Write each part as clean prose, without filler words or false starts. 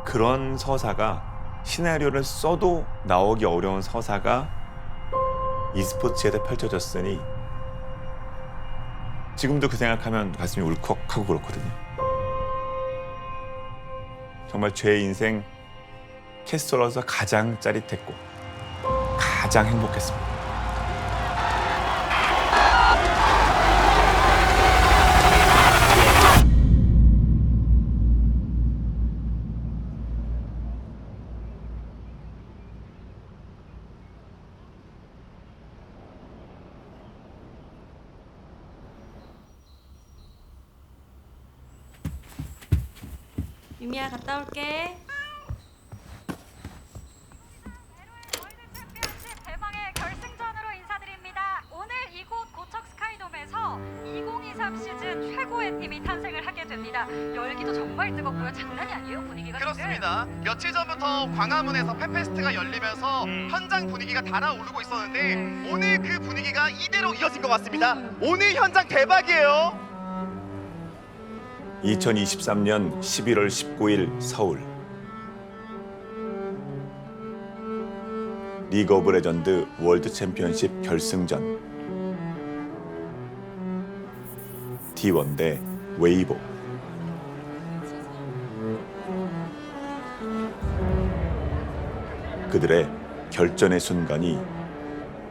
그런 서사가 시나리오를 써도 나오기 어려운 서사가 e스포츠에서 펼쳐졌으니 지금도 그 생각하면 가슴이 울컥하고 그렇거든요. 정말 제 인생 캐스터로서 가장 짜릿했고 가장 행복했습니다. 유미야 갔다 올게. 대망의 결승전으로 인사드립니다. 오늘 이곳 고척 스카이돔에서 2023 시즌 최고의 팀이 탄생을 하게 됩니다. 열기도 정말 뜨겁고요. 장난이 아니에요, 분위기가. 그렇습니다. 며칠 전부터 광화문에서 팬페스트가 열리면서 현장 분위기가 달아오르고 있었는데 오늘 그 분위기가 이대로 이어진 것 같습니다. 오늘 현장 대박이에요. 2023년 11월 19일 서울 리그 오브 레전드 월드 챔피언십 결승전 T1 대 웨이보. 그들의 결전의 순간이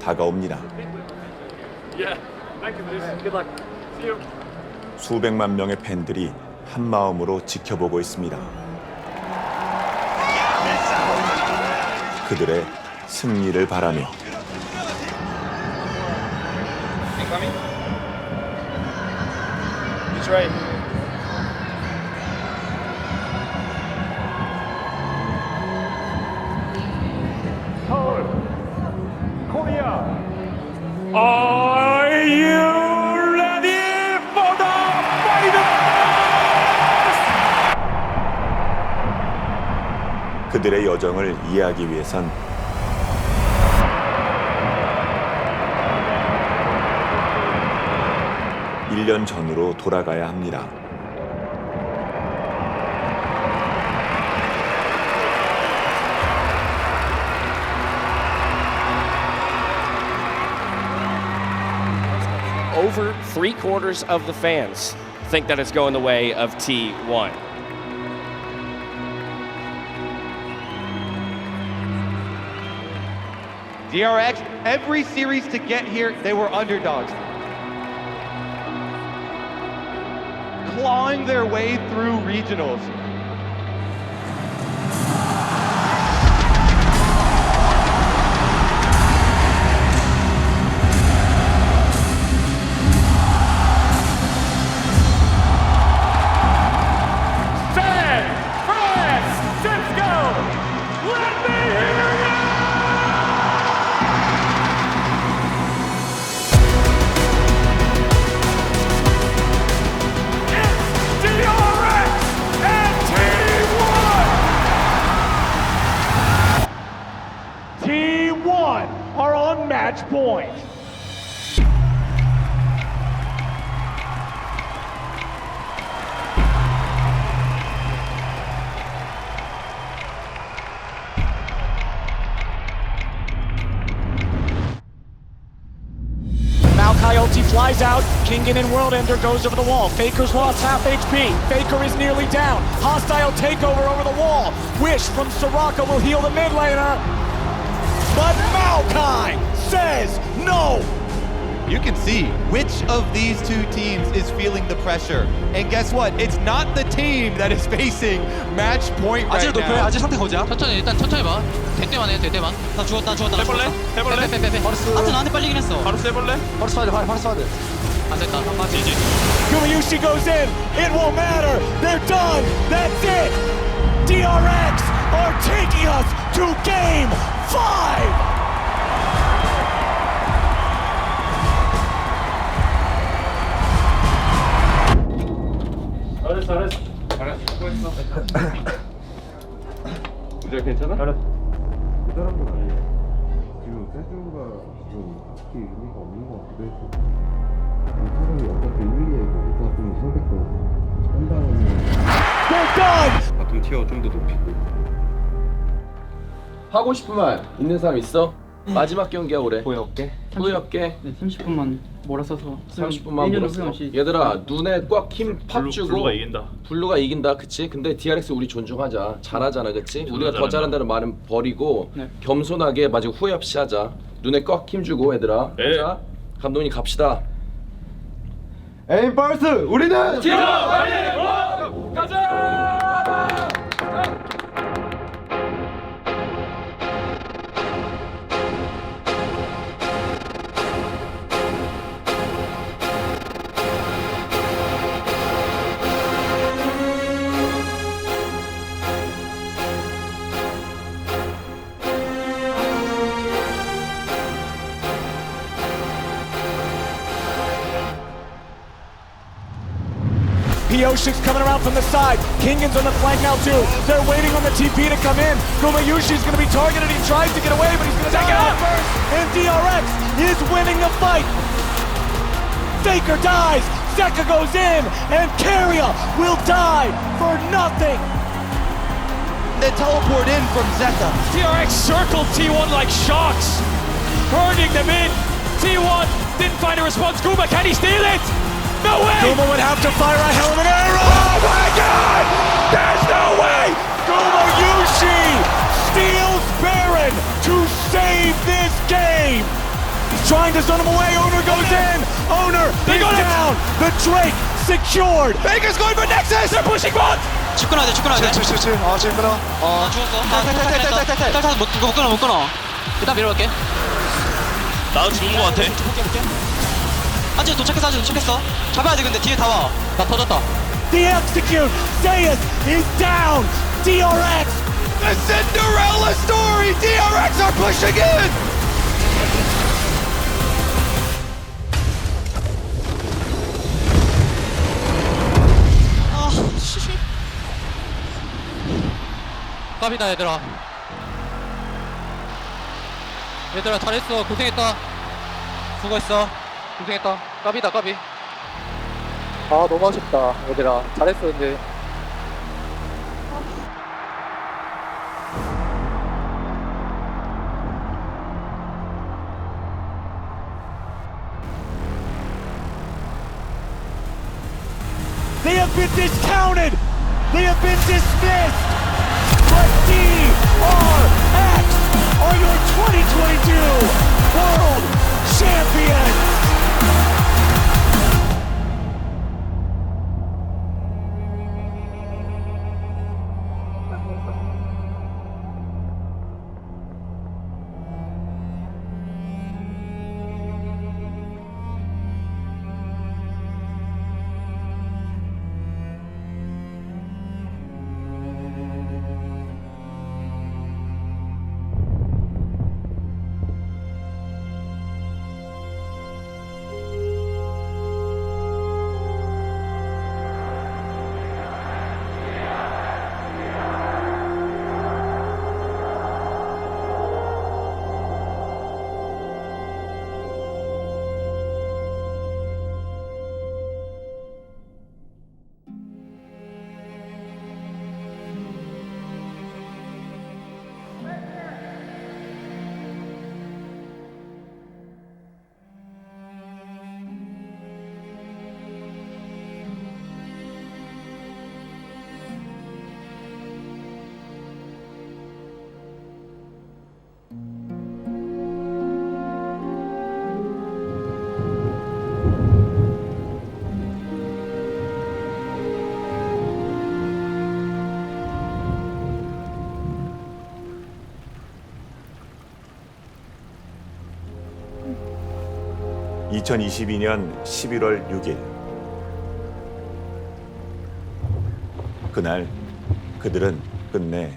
다가옵니다. 수백만 명의 팬들이 한 마음으로 지켜보고 있습니다. 그들의 승리를 바라며 서울, 코리아. Are you ready for the finals? 그들의 여정을 이해하기 위해선 일 년 전으로 돌아가야 합니다. Over 3/4 of the fans think that it's going the way of T1. DRX, every series to get here, they were underdogs. Clawing their way through regionals. San Francisco, let me hear you! It's DRX and T1! T1 are on match point. Maokai ulti flies out. Kingen and World Ender goes over the wall. Faker's lost half HP. Faker is nearly down. Hostile takeover over the wall. Wish from Soraka will heal the mid laner. But Maokai says no. You can see which of these two teams is feeling the pressure. And guess what? It's not the team that is facing match point right now. 아직 상태 거지야. 천천히 일단 천천히 봐. 될 때만 해, 될 때만. 나 죽었다. 해볼래? 해볼래? 빼. 하트 나한테 빨리긴 했어. 바로 해볼래? 안 됐다. 지지. Kumayushi goes in. It won't matter. They're done. That's it. DRX are taking us to game 5. 잘했어. 수고했어. 우재 괜찮아? 잘했어. 그 사람들 아니에요. 지금 세주가 지금 딱히 의미가 없는 것 같기도 했고 이 사람이 어차피 1, 2에서 우선 좀 선택도 한 다음에 They're done! 바텀 티어 좀 더 높이고 하고 싶은 말 있는 사람 있어? 마지막 경기야 올해. 보여올게. 보여올게. 네, 30분만 몰아서서 30분만 몰았어. 얘들아 눈에 꽉 힘 팍 주고. 블루가 이긴다. 블루가 이긴다, 그치? 근데 DRX 우리 존중하자. 잘하잖아, 그치? 우리가 더 잘한다는 말은 버리고 네. 겸손하게 마지막 후회 없이 하자. 눈에 꽉 힘 주고 얘들아. 네. 자, 감독님 갑시다. 에임 벌스 우리는 PO6 coming around from the side. Kingan's on the flank now too. They're waiting on the TP to come in. Gumayushi's going to be targeted. He tries to get away, but he's going to die first. And DRX is winning the fight. Faker dies. Zeka goes in, and Carrier will die for nothing. They teleport in from Zeta. DRX circled T1 like sharks, herding them in. T1 didn't find a response. Guma, can he steal it? No way! Guma would have to fire a hell of an arrow! Oh my god! There's no way! Gumayushi steals Baron to save this game! He's trying to zone him away. Owner goes in. Owner is down. The Drake secured. Baker's going for Nexus. They're pushing bot. 축구나 돼, 축구나 돼. 지금 끊어. 죽었어. 탈탈 못 끊어. 일단 밀어볼게. 나도 죽은 거 같아. 아직 도착했어. 잡아야 돼, 근데 뒤에 다 와. 나 터졌다. The execute. Zeus is down. DRX. The Cinderella story. DRX are pushing in. 갑이다 얘들아 잘했어. 고생했다. 수고했어. 고생했다. 갑이다. 아 너무 아쉽다 얘들아. 잘했어 근데. They have been discounted. They have been dismissed. But DRX are your 2022 World Champions. (2022년 11월 6일) 그날 그들은 끝내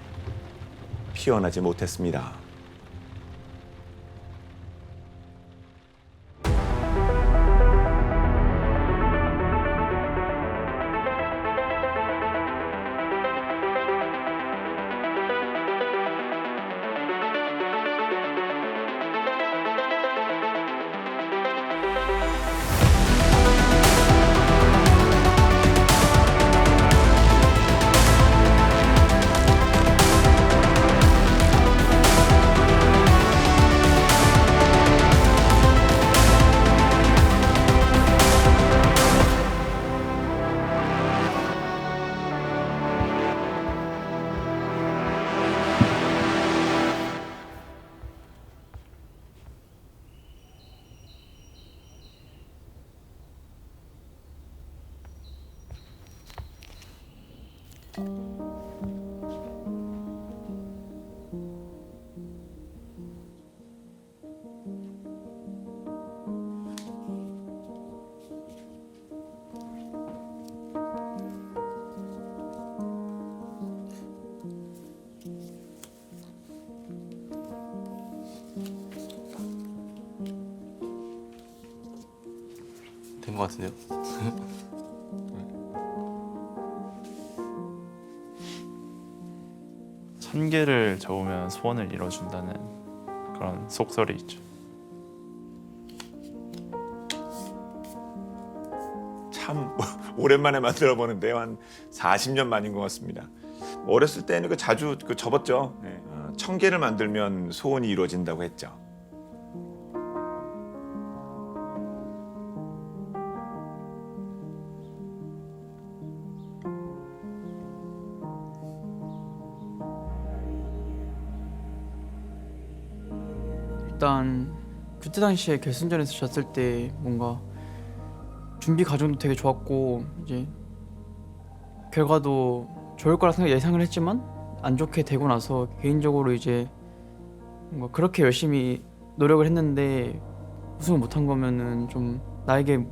피어나지 못했습니다. 된 것 같은데요? 천 개를 접으면 소원을 이뤄준다는 그런 속설이 있죠. 참 오랜만에 만들어 보는데요. 한 40년 만인 것 같습니다. 어렸을 때는 자주 접었죠. 1000개를 만들면 소원이 이루어진다고 했죠. 일단 그때 당시에 결승전에서 졌을 때 뭔가 준비 과정도 되게 좋았고 이제 결과도 좋을 거라 예상을 했지만 안 좋게 되고 나서 개인적으로 이제 뭔가 그렇게 열심히 노력을 했는데 우승을 못한 거면은 좀 나에게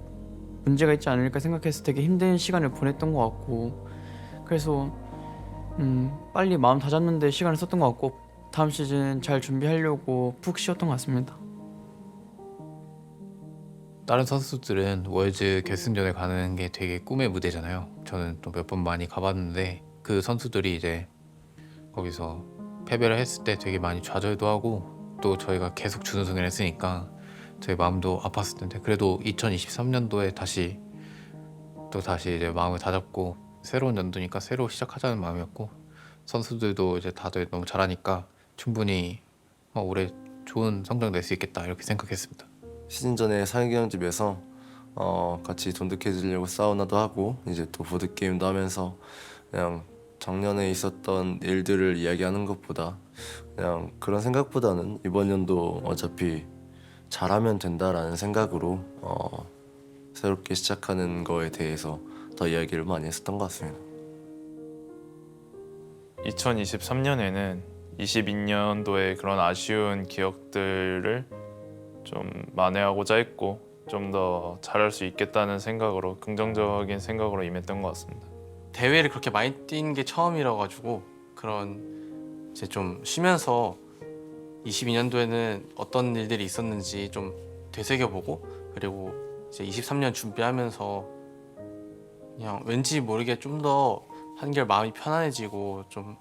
문제가 있지 않을까 생각해서 되게 힘든 시간을 보냈던 것 같고 그래서 빨리 마음 다잡는데 시간을 썼던 것 같고 다음 시즌 잘 준비하려고 푹 쉬었던 것 같습니다. 다른 선수들은 월즈 결승전에 가는 게 되게 꿈의 무대잖아요. 저는 또 몇 번 많이 가봤는데 그 선수들이 이제 거기서 패배를 했을 때 되게 많이 좌절도 하고 또 저희가 계속 준우승을 했으니까 저희 마음도 아팠을 텐데 그래도 2023년도에 다시 이제 마음을 다잡고 새로운 연도니까 새로 시작하자는 마음이었고 선수들도 이제 다들 너무 잘하니까 충분히 올해 좋은 성적 낼 수 있겠다 이렇게 생각했습니다. 시즌 전에 상경집에서 같이 돈득해지려고 사우나도 하고 이제 또 보드 게임도 하면서 그냥 작년에 있었던 일들을 이야기하는 것보다 그냥 그런 생각보다는 이번 연도 어차피 잘하면 된다라는 생각으로 새롭게 시작하는 거에 대해서 더 이야기를 많이 했었던 것 같습니다. 2023년에는 22년도의 그런 아쉬운 기억들을 좀 만회하고자 했고 좀 더 잘할 수 있겠다는 생각으로 긍정적인 생각으로 임했던 것 같습니다. 대회를 그렇게 많이 뛴 게 처음이라 가지고 그런 이제 좀 쉬면서 22년도에는 어떤 일들이 있었는지 좀 되새겨보고 그리고 이제 23년 준비하면서 그냥 왠지 모르게 좀 더 한결 마음이 편안해지고 좀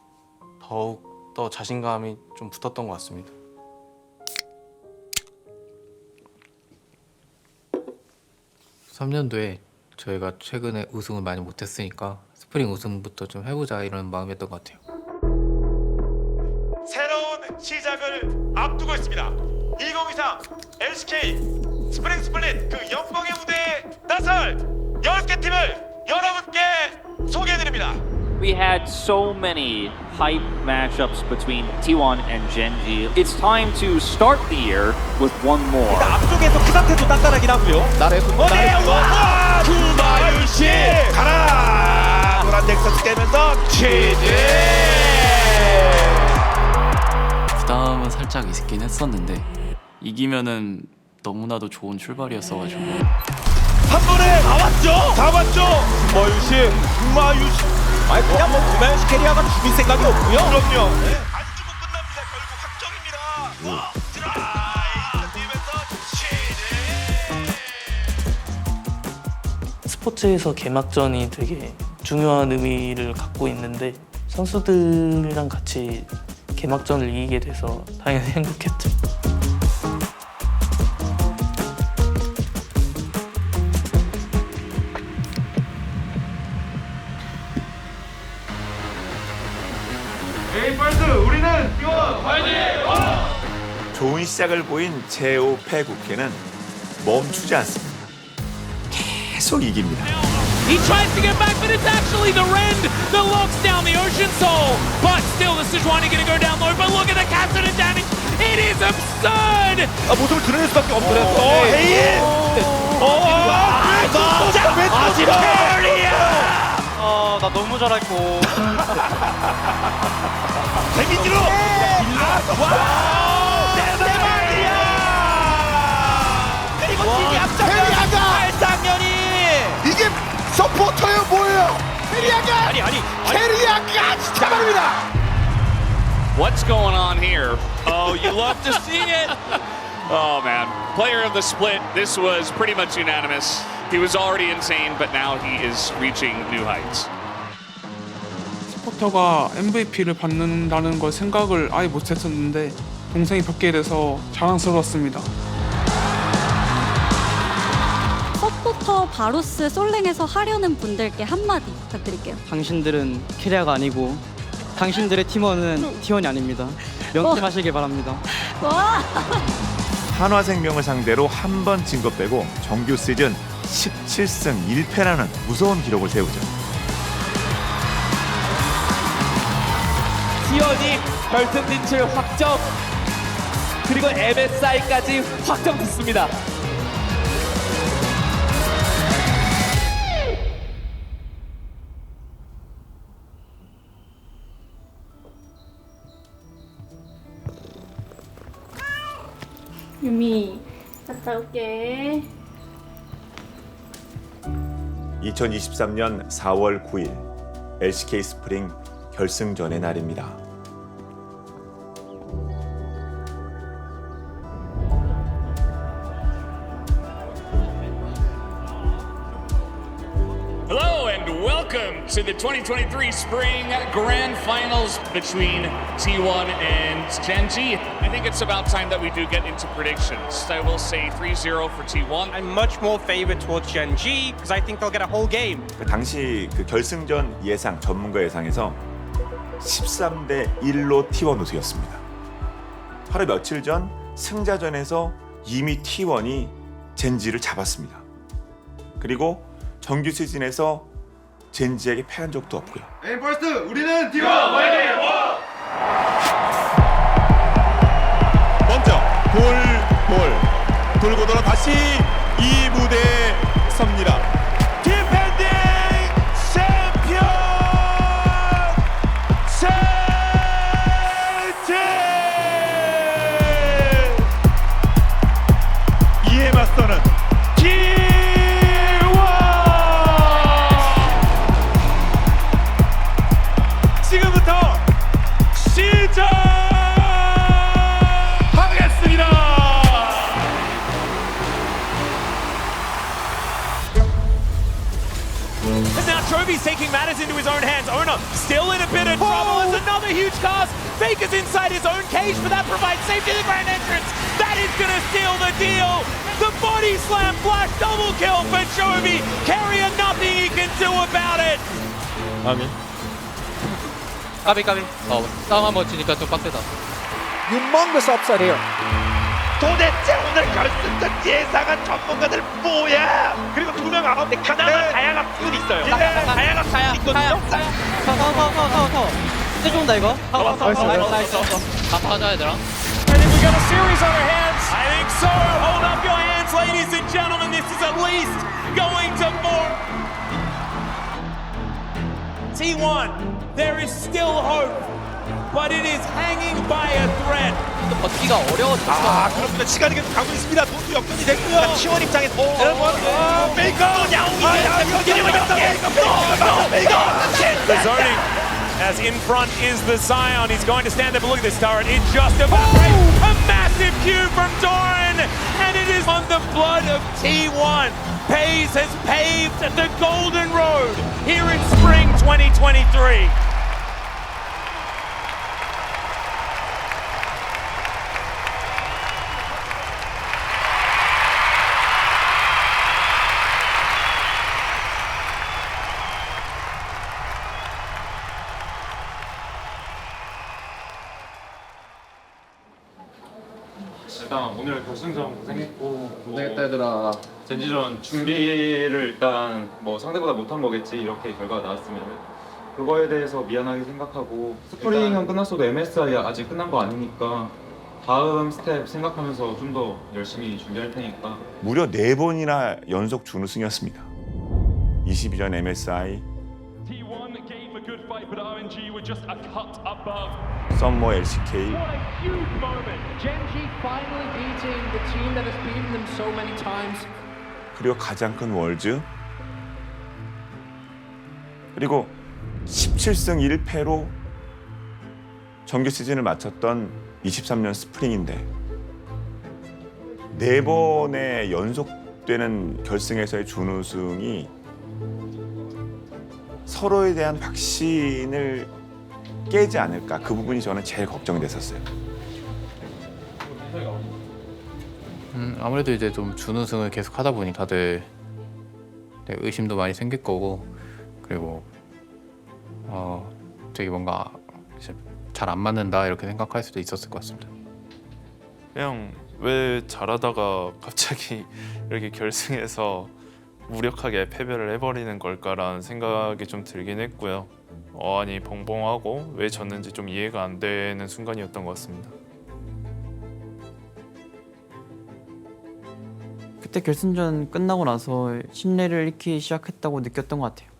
더욱 더 자신감이 좀 붙었던 것 같습니다. 3년도에 저희가 최근에 우승을 많이 못했으니까 스프링 우승부터 좀 해보자 이런 마음이었던 것 같아요. 새로운 시작을 앞두고 있습니다. 2023 LCK 스프링 스플릿 그 영광의 무대에 나설 10개 팀을 여러분께 소개해드립니다. We had so many hype matchups between T1 and Gen.G. It's time to start the year with one more. 앞쪽에서 그 상태도 단단하긴 하고요. 와! 구마유씨 가라! 노란 넥서스 깨면서 치즈! 부담은 살짝 있긴 했었는데 이기면은 너무나도 좋은 출발이었어가지고 한 번에 다 왔죠? 구마유씨 아니 그냥 구마유씨 캐리어가 죽일 생각이 없고요. 그럼요. 네. 안 주고 끝납니다. 결국 확정입니다. 스포츠에서 개막전이 되게 중요한 의미를 갖고 있는데 선수들이랑 같이 개막전을 이기게 돼서 당연히 행복했죠. 에이펄스 우리는 T1 파이팅! 좋은 시작을 보인 제오 패국회는 멈추지 않습니다. 계속 이깁니다. He tries to get back, but it's actually the Rend that locks down the Ocean Soul. But still, the Sejuani gonna go down low. But look at the casted damage. It is absurd. 모습을 드러낼 수밖에 없더래요. 헤인! 나 너무 잘했고. 데미지로. 대박이야. 그리고 팀이 앞장서 발상년이. 이게 서포터예요 뭐예요? 캐리아가. 아니. 캐리아가 진짜 말입니다. What's going on here? Oh, you love to see it. Oh man, player of the split. This was pretty much unanimous. He was already insane, but now he is reaching new heights. 서포터가 MVP를 받는다는 걸 생각을 아예 못했었는데 동생이 받게 돼서 자랑스러웠습니다. 서포터 바로스 솔랭에서 하려는 분들께 한마디 부탁드릴게요. 당신들은 캐리아가 아니고 당신들의 팀원은 T1이 아닙니다. 명심하시길 바랍니다. 와! 한화생명을 상대로 한 번 진 것 빼고 정규 시즌 17승 1패라는 무서운 기록을 세우죠. T1이 결승 진출 확정. 그리고 MSI까지 확정됐습니다. 유미, 갔다 올게. 2023년 4월 9일 LCK 스프링 결승전의 날입니다. Hello and welcome to the 2023 Spring Grand Finals between T1 and Gen.G. I think it's about time that we do get into predictions. I will say 3-0 for T1. I'm much more favored towards Gen.G because I think they'll get a whole game. 그 당시 그 결승전 예상 전문가 예상에서 13대 1로 T1 우승이었습니다. 하루 며칠 전 승자전에서 이미 T1이 젠지를 잡았습니다. 그리고 정규 시즌에서 젠지에게 패한 적도 없고요. 에이 퍼스트 우리는 T1 화이팅! 먼저 볼 돌고 돌아 다시 이 무대에 섭니다. 디펜딩 챔피언 젠지. 이에 맞서는 지금부터 시작하겠습니다. And now Trophy's taking matters into his own hands. Owner still in a bit of trouble. It's another huge cast. Faker's inside his own cage, but that provides safety to the grand entrance. That is going to seal the deal. The body slam flash double kill for Trophy. Carrier, nothing he can do about it. 까비 싸움 한번 치니까 좀 빡세다. Humongous upset here. 도대체 오늘 결승전 예상한 전문가들 뭐야? 그리고 두 명 아웃데 그나마 다양한 팀이 있어요. 다양한 팀이 있거든요. 더. 진짜 좋은다 이거. 나이스. 아파하자 얘들아. And then we got a series on our hands. I think so. Hold up your hands, ladies and gentlemen. This is at least going to more. T1, there is still hope, but it is hanging by a thread. 버티기가 어려워졌어. 그렇습니다. 시간이 계속 가고 있습니다. 돈도 역전이 됐고요. T1 입장에서 베이커 The zoning, as in front is the Zion. He's going to stand there, but look at this turret. It just evaporates. A massive cue from Doran, and it is on the blood of T1. FaZe has paved the golden road here in spring 2023. 일단 오늘 결승전 고생했고 고생했다 얘들아. 젠지전 준비를 일단 뭐 상대보다 못한 거겠지 이렇게 결과가 나왔으면 그거에 대해서 미안하게 생각하고 스프링은 끝났어도 MSI 아직 끝난 거 아니니까 다음 스텝 생각하면서 좀 더 열심히 준비할 테니까. 무려 4번이나 연속 준우승이었습니다. 22년 MSI a good fight, but RNG were just a cut above. 썸머 LCK, What a huge moment. Gen.G finally beating the team that has beaten them so many times. 그리고 가장 큰 월즈, 그리고 17승 1패로 정규 시즌을 마쳤던 23년 스프링인데 4번의 연속되는 결승에서의 준우승이 서로에 대한 확신을 깨지 않을까, 그 부분이 저는 제일 걱정이 됐었어요. 아무래도 이제 좀 준우승을 계속 하다 보니 다들 의심도 많이 생길 거고, 그리고 되게 뭔가 잘 안 맞는다 이렇게 생각할 수도 있었을 것 같습니다. 그냥 왜 잘하다가 갑자기 이렇게 결승에서 무력하게 패배를 해버리는 걸까라는 생각이 좀 들긴 했고요. 어안이 벙벙하고 왜 졌는지 좀 이해가 안 되는 순간이었던 것 같습니다. 그때 결승전 끝나고 나서 신뢰를 잃기 시작했다고 느꼈던 것 같아요.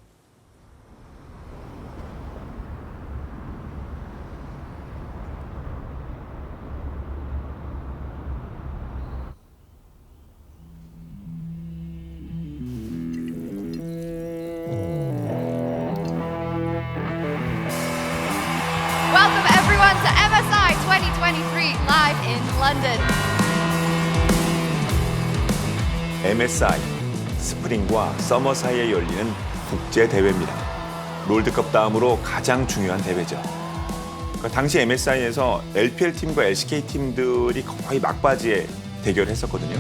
Welcome everyone to MSI 2023 live in London. MSI, 스프링과 서머 사이에 열리는 국제 대회입니다. 롤드컵 다음으로 가장 중요한 대회죠. 그러니까 당시 MSI에서 LPL 팀과 LCK 팀들이 거의 막바지에 대결을 했었거든요.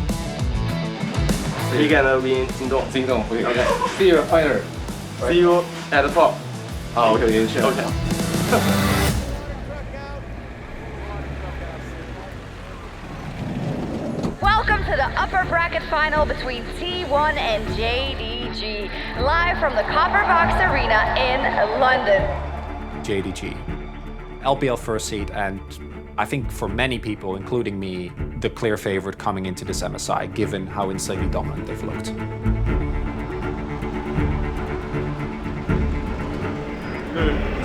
You're gonna be in Jingdong. Jingdong. Okay. See you fighter. See you at the top. Okay. Okay. Welcome to the upper bracket final between T1 and JDG, live from the Copper Box Arena in London. JDG, LPL first seed, and I think for many people, including me, the clear favorite coming into this MSI, given how insanely dominant they've looked.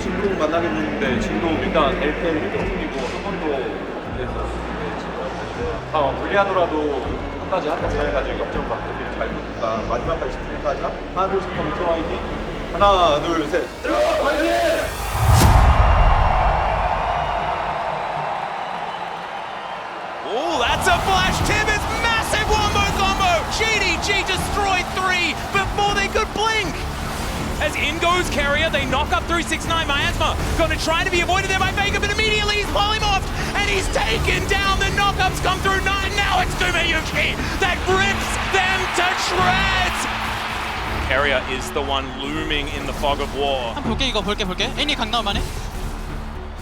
진동 만나겠는데 진동 일단 LPL 1등팀이고 한 번도 불리하더라도 끝까지 해가지고 역전 받기를 잘 보니까 마지막까지 집중까지 하나 둘 셋 하면 팀 화이팅. 하나 둘 셋 화이팅! Oh, that's a flash. Tibbetts, massive wombo combo. GDG destroyed 3 before they could blink. As in goes Carrier, they knock up through 6ix9ine. Miasma gonna try to be avoided there by Vega, but immediately he's polymorphed and he's taken down. The knockups come through 9. Now it's Gumayuki that rips them to shreds. Carrier is the one looming in the fog of war. 볼게. 애니 강 나올만해?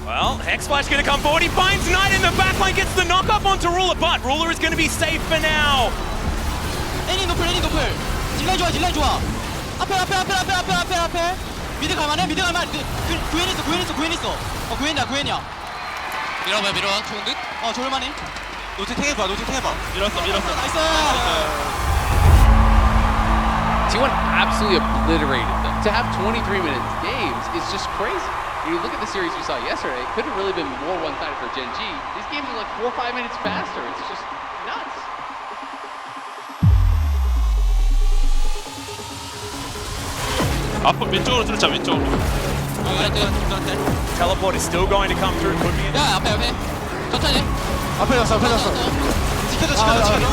Well, Hexflash gonna come forward. He finds Knight in the backline, gets the knockup onto Ruler, but Ruler is gonna be safe for now. 애니 노플. 딜라인 좋아. 앞에. 미드 갈만해. 구현 있어. 구현이야. 밀어봐. 좋은 듯? 좋을만해. 노트 탱해봐. 밀었어. 나이스. T1 absolutely obliterated them. To have 23-minute games is just crazy. You look at the series we saw yesterday, it could have really been more one-sided for Gen.G. These games are like 4 or 5 minutes faster. It's just nuts. 앞으로 왼쪽으로 뚫자, 왼쪽으로. Teleport is still going to come through. Could be. 야, 앞에. 천천히. 앞에 갔어. 지켜줘.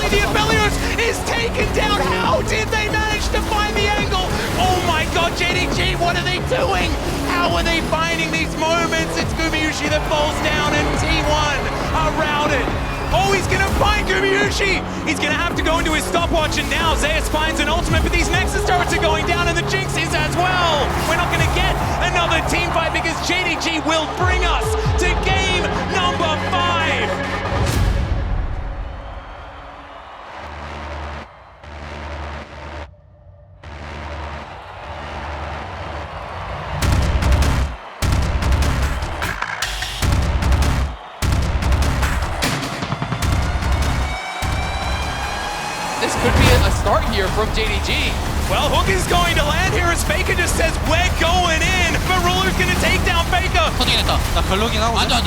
The Aphelios is taken down. How did they manage to find the angle? Oh my god, JDG, what are they doing? How are they finding these moments? It's Gumayusi that falls down and T1 are routed. Oh, he's gonna find Gumayusi. He's gonna have to go into his stopwatch, and now Zeus finds an ultimate, but these Nexus turrets are going down, and the Jinx is as well. We're not gonna get another team fight because JDG will bring us to game number 5. This could be a start here from JDG. Well, Hook is going to land here as Faker just says, we're going in. But Ruler's 모르겠다. 나 별로긴 하고. 앉아.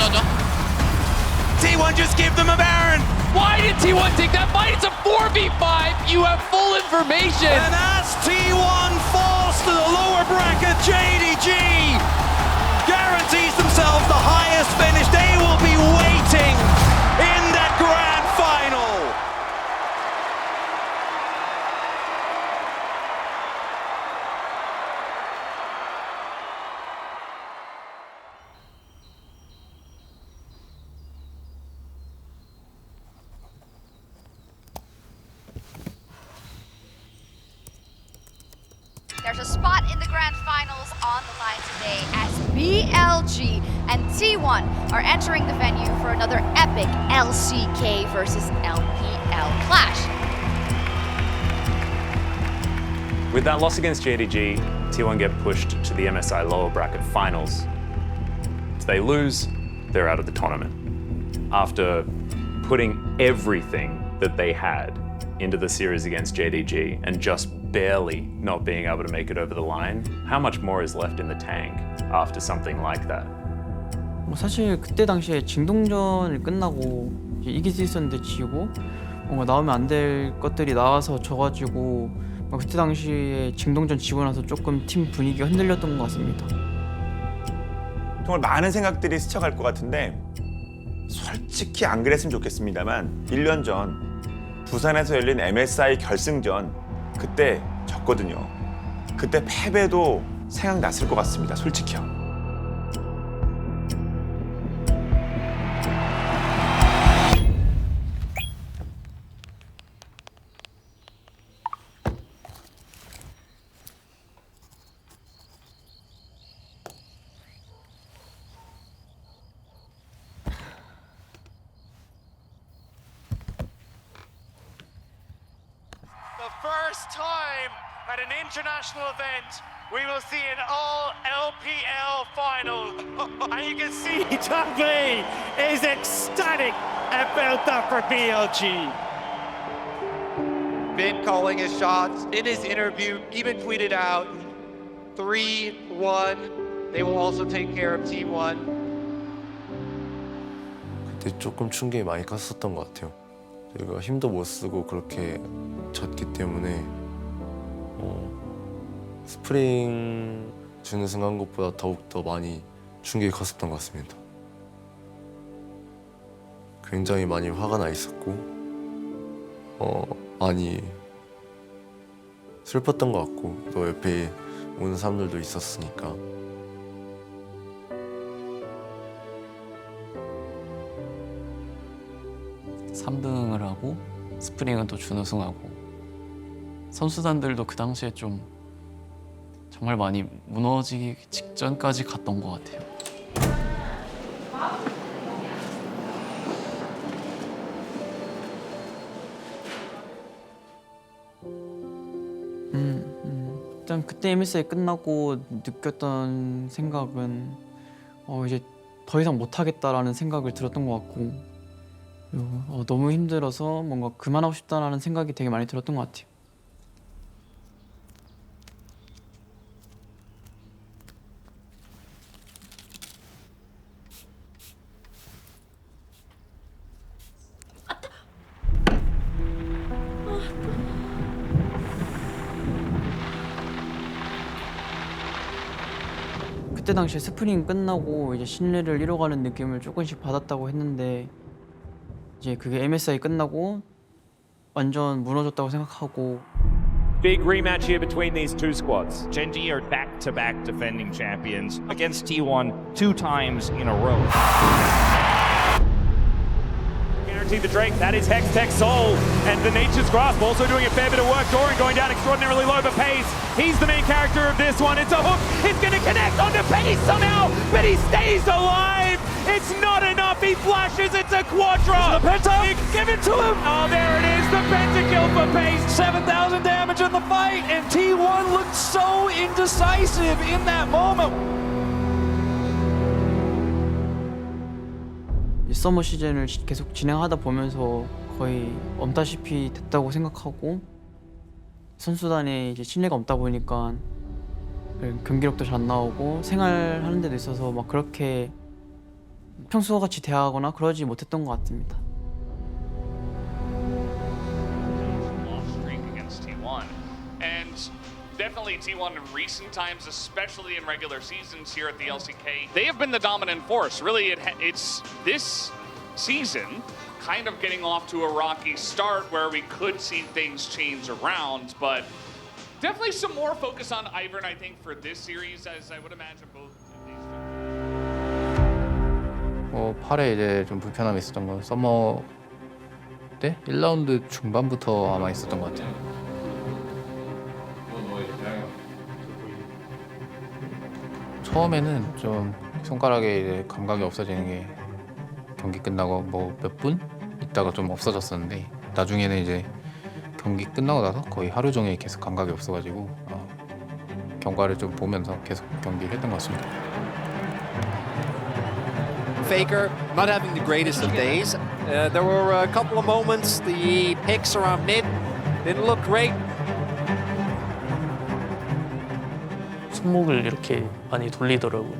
T1 just give them a Baron. Why did T1 take that fight? It's a 4v5. You have full information. And as T1 falls to the lower bracket, JDG guarantees themselves the highest finish. They will be waiting in that grand final. There's a spot in the grand finals on the line today as BLG and T1 are entering the venue for another epic LCK versus LPL clash. With that loss against JDG, T1 get pushed to the MSI lower bracket finals. If they lose, they're out of the tournament. After putting everything that they had into the series against JDG and just barely not being able to make it over the line, how much more is left in the tank after something like that? 뭐 사실 그때 당시에 징동전을 끝나고 이제 이길 수 있었는데 지고 뭔가 나오면 안 될 것들이 나와서 져가지고 그때 당시에 징동전 지고 나서 조금 팀 분위기가 흔들렸던 것 같습니다. 정말 많은 생각들이 스쳐갈 것 같은데 솔직히 안 그랬으면 좋겠습니다만 1년 전 부산에서 열린 MSI 결승전 그때 졌거든요. 그때 패배도 생각났을 것 같습니다. 솔직히요. First time at an international event, we will see an all LPL final. And you can see Tumbly is ecstatic about that for BLG. Been calling his shots in his interview, even tweeted out 3-1. They will also take care of T1. 그때 조금 충격이 많이 컸었던 것 같아요. 저희가 힘도 못 쓰고 그렇게 졌기 때문에 스프링 주는 순간 것보다 더욱더 많이 충격이 컸었던 것 같습니다. 굉장히 많이 화가 나 있었고 많이 슬펐던 것 같고 또 옆에 오는 사람들도 있었으니까 (3등을) 하고 스프링은 또 준우승하고 선수단들도 그 당시에 좀 정말 많이 무너지기 직전까지 갔던 것 같아요. 일단 그때 MSI 끝나고 느꼈던 생각은 이제 더 이상 못하겠다라는 생각을 들었던 것 같고 너무 힘들어서 뭔가 그만하고 싶다라는 생각이 되게 많이 들었던 것 같아요. 그때 당시에 스프링 끝나고 이제 신뢰를 잃어가는 느낌을 조금씩 받았다고 했는데 이제 그게 MSI 끝나고 완전 무너졌다고 생각하고 Big rematch here between these two squads. Gen.G are back-to-back defending champions against T1 2 times in a row. Guaranteed the Drake, that is Hextech Soul, and the Nature's Grasp also doing a fair bit of work. Doran going down extraordinarily low, but Pace, he's the main character of this one. It's a hook, it's going to connect onto Pace somehow, but he stays alive. It's not enough, he flashes, it's a Quadra. The Penta, give it to him. Oh, there it is, the Pentakill for Pace. 7,000 damage in the fight, and T1 looked so indecisive in that moment. 서머 시즌을 계속 진행하다 보면서 거의 엄다시피 됐다고 생각하고 선수단에 이제 신뢰가 없다 보니까 경기력도 잘 안 나오고 생활하는 데도 있어서 막 그렇게 평소와 같이 대화하거나 그러지 못했던 것 같습니다. Streak against T1. And definitely T1 in recent times, especially in regular seasons here at the LCK, they have been the dominant force. Really, it's this season kind of getting off to a rocky start where we could see things change around, but definitely some more focus on Ivern, I think, for this series, as I would imagine both of these. 팔에 이제 좀 불편함이 있었던 건 서머 때 1라운드 중반부터 아마 있었던 것 같아요. 처음에는 좀 손가락에 이제 감각이 없어지는 게 경기 끝나고 뭐 몇 분 있다가 좀 없어졌었는데 나중에는 이제 경기 끝나고 나서 거의 하루 종일 계속 감각이 없어가지고 경과를 좀 보면서 계속 경기를 했던 것 같습니다. Faker not having the greatest of days. There were a couple of moments, the picks around mid didn't look great. 손목을 이렇게 많이 돌리더라고요.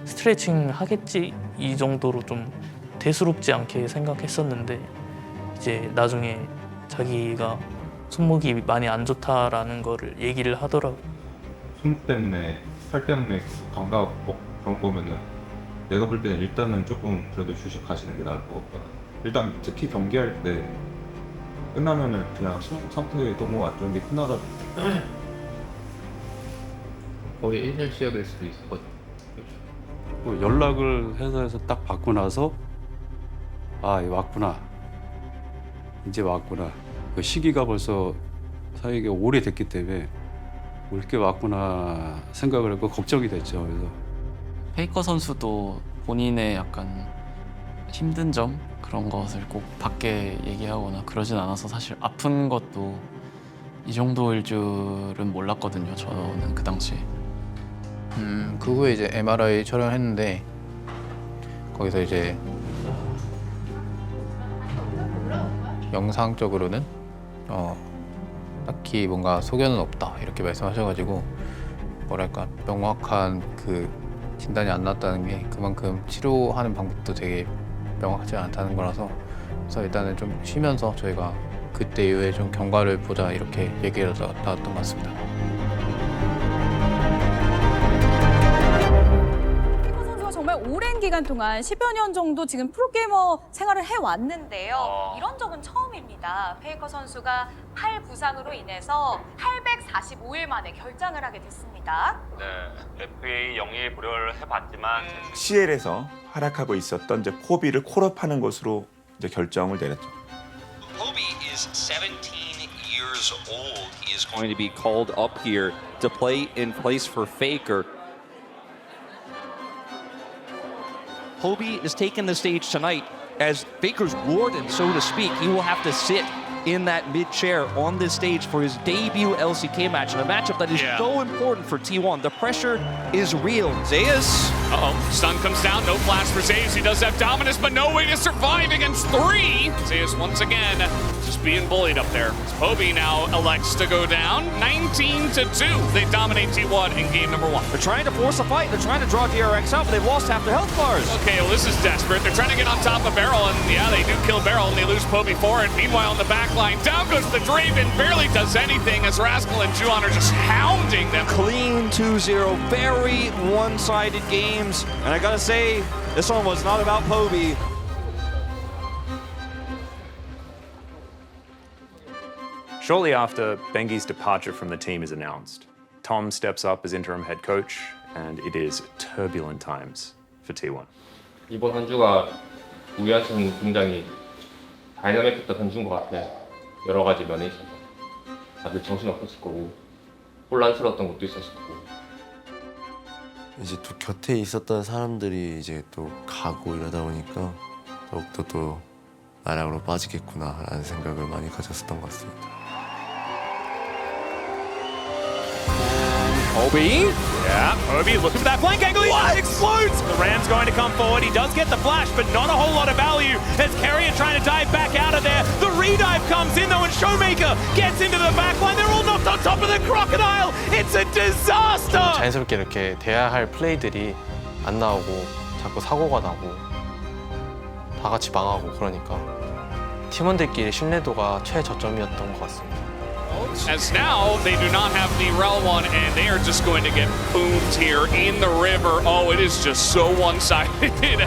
스트레칭 하겠지 이 정도로 좀 대수롭지 않게 생각했었는데 이제 나중에 자기가 손목이 많이 안 좋다라는 거를 얘기를 하더라고요. 손목 때문에 팔 때문에 감각 그런 거면은 내가 볼 때는 일단은 조금 그래도 휴식하시는 게 나을 것 같다. 일단 특히 경기할 때 끝나면은 그냥 상태에 너무 안 좋은 게 끝나가지고 거의 1년 시작일 수도 있었거든요. 연락을 회사에서 딱 받고 나서 아 왔구나 이제 왔구나 그 시기가 벌써 사이가 오래됐기 때문에 올 게 왔구나 생각을 했고 걱정이 됐죠. 그래서 페이커 선수도 본인의 약간 힘든 점 그런 것을 꼭 밖에 얘기하거나 그러진 않아서 사실 아픈 것도 이 정도일 줄은 몰랐거든요. 저는 그 당시에. 그 후에 이제 MRI 촬영했는데 거기서 이제 영상적으로는 딱히 뭔가 소견은 없다 이렇게 말씀하셔가지고 뭐랄까 명확한 그 진단이 안 났다는 게 그만큼 치료하는 방법도 되게 명확하지 않다는 거라서 그래서 일단은 좀 쉬면서 저희가 그때 이후에 좀 경과를 보자 이렇게 얘기를 나왔던 것 같습니다. 선수가 정말 오랜 기간 동안 10여 년 정도 지금 프로게이머 생활을 해왔는데요. 이런 적은 처음입니다. 페이커 선수가 팔 부상으로 인해서 845일 만에 결장을 하게 됐습니다. 네, FA 영입 고려를 해봤지만 CL에서 활약하고 있었던 이제 포비를 콜업하는 것으로 이제 결정을 내렸죠. Poby is 17 years old. He is going to be called up here to play in place for Faker. Poby is taking the stage tonight as Faker's warden, so to speak. He will have to sit in that mid chair on this stage for his debut LCK match, and a matchup that is so important for T1. The pressure is real. Zeus. Stun comes down, no flash for Zeus. He does have Dominus, but no way to survive against 3. Zeus once again just being bullied up there. Poby now elects to go down, 19-2. They dominate T1 in game number 1. They're trying to force a fight. They're trying to draw DRX out, but they've lost half their health bars. Okay, well this is desperate. They're trying to get on top of Beryl, and yeah, they do kill Beryl, and they lose Poby for it. Meanwhile, on the back line, down goes the Draven, barely does anything as Rascal and Juon are just hounding them. Clean 2-0, very one-sided games. And I gotta say, this one was not about Poby. Shortly after, Bengi's departure from the team is announced. Tom steps up as interim head coach, and it is turbulent times for T1. 이번 한 주가 우리 한테는 굉장히 다이나믹했던 한 주인 것 같아. 여러 가지 면에 있어서 다들 정신 없었을 거고 혼란스러웠던 것도 있었을 거고. 이제 또 곁에 있었던 사람들이 이제 또 가고 이러다 보니까 더욱더 또 나락으로 빠지겠구나라는 생각을 많이 가졌었던 것 같습니다. Poby. Yeah, Poby looking for that flank angle. He just explodes. The Ram's going to come forward. He does get the flash, but not a whole lot of value as Carrier trying to dive back out of there. The redive comes in though, and Showmaker gets into the backline. They're all knocked on top of the Crocodile. It's a disaster. 자연스럽게 이렇게 돼야 할 플레이들이 안 나오고 자꾸 사고가 나고 다 같이 망하고 그러니까 팀원들끼리 신뢰도가 최저점이었던 것 같습니다. As now they do not have the Rel one, and they are just going to get boomed here in the river. Oh, it is just so one-sided. And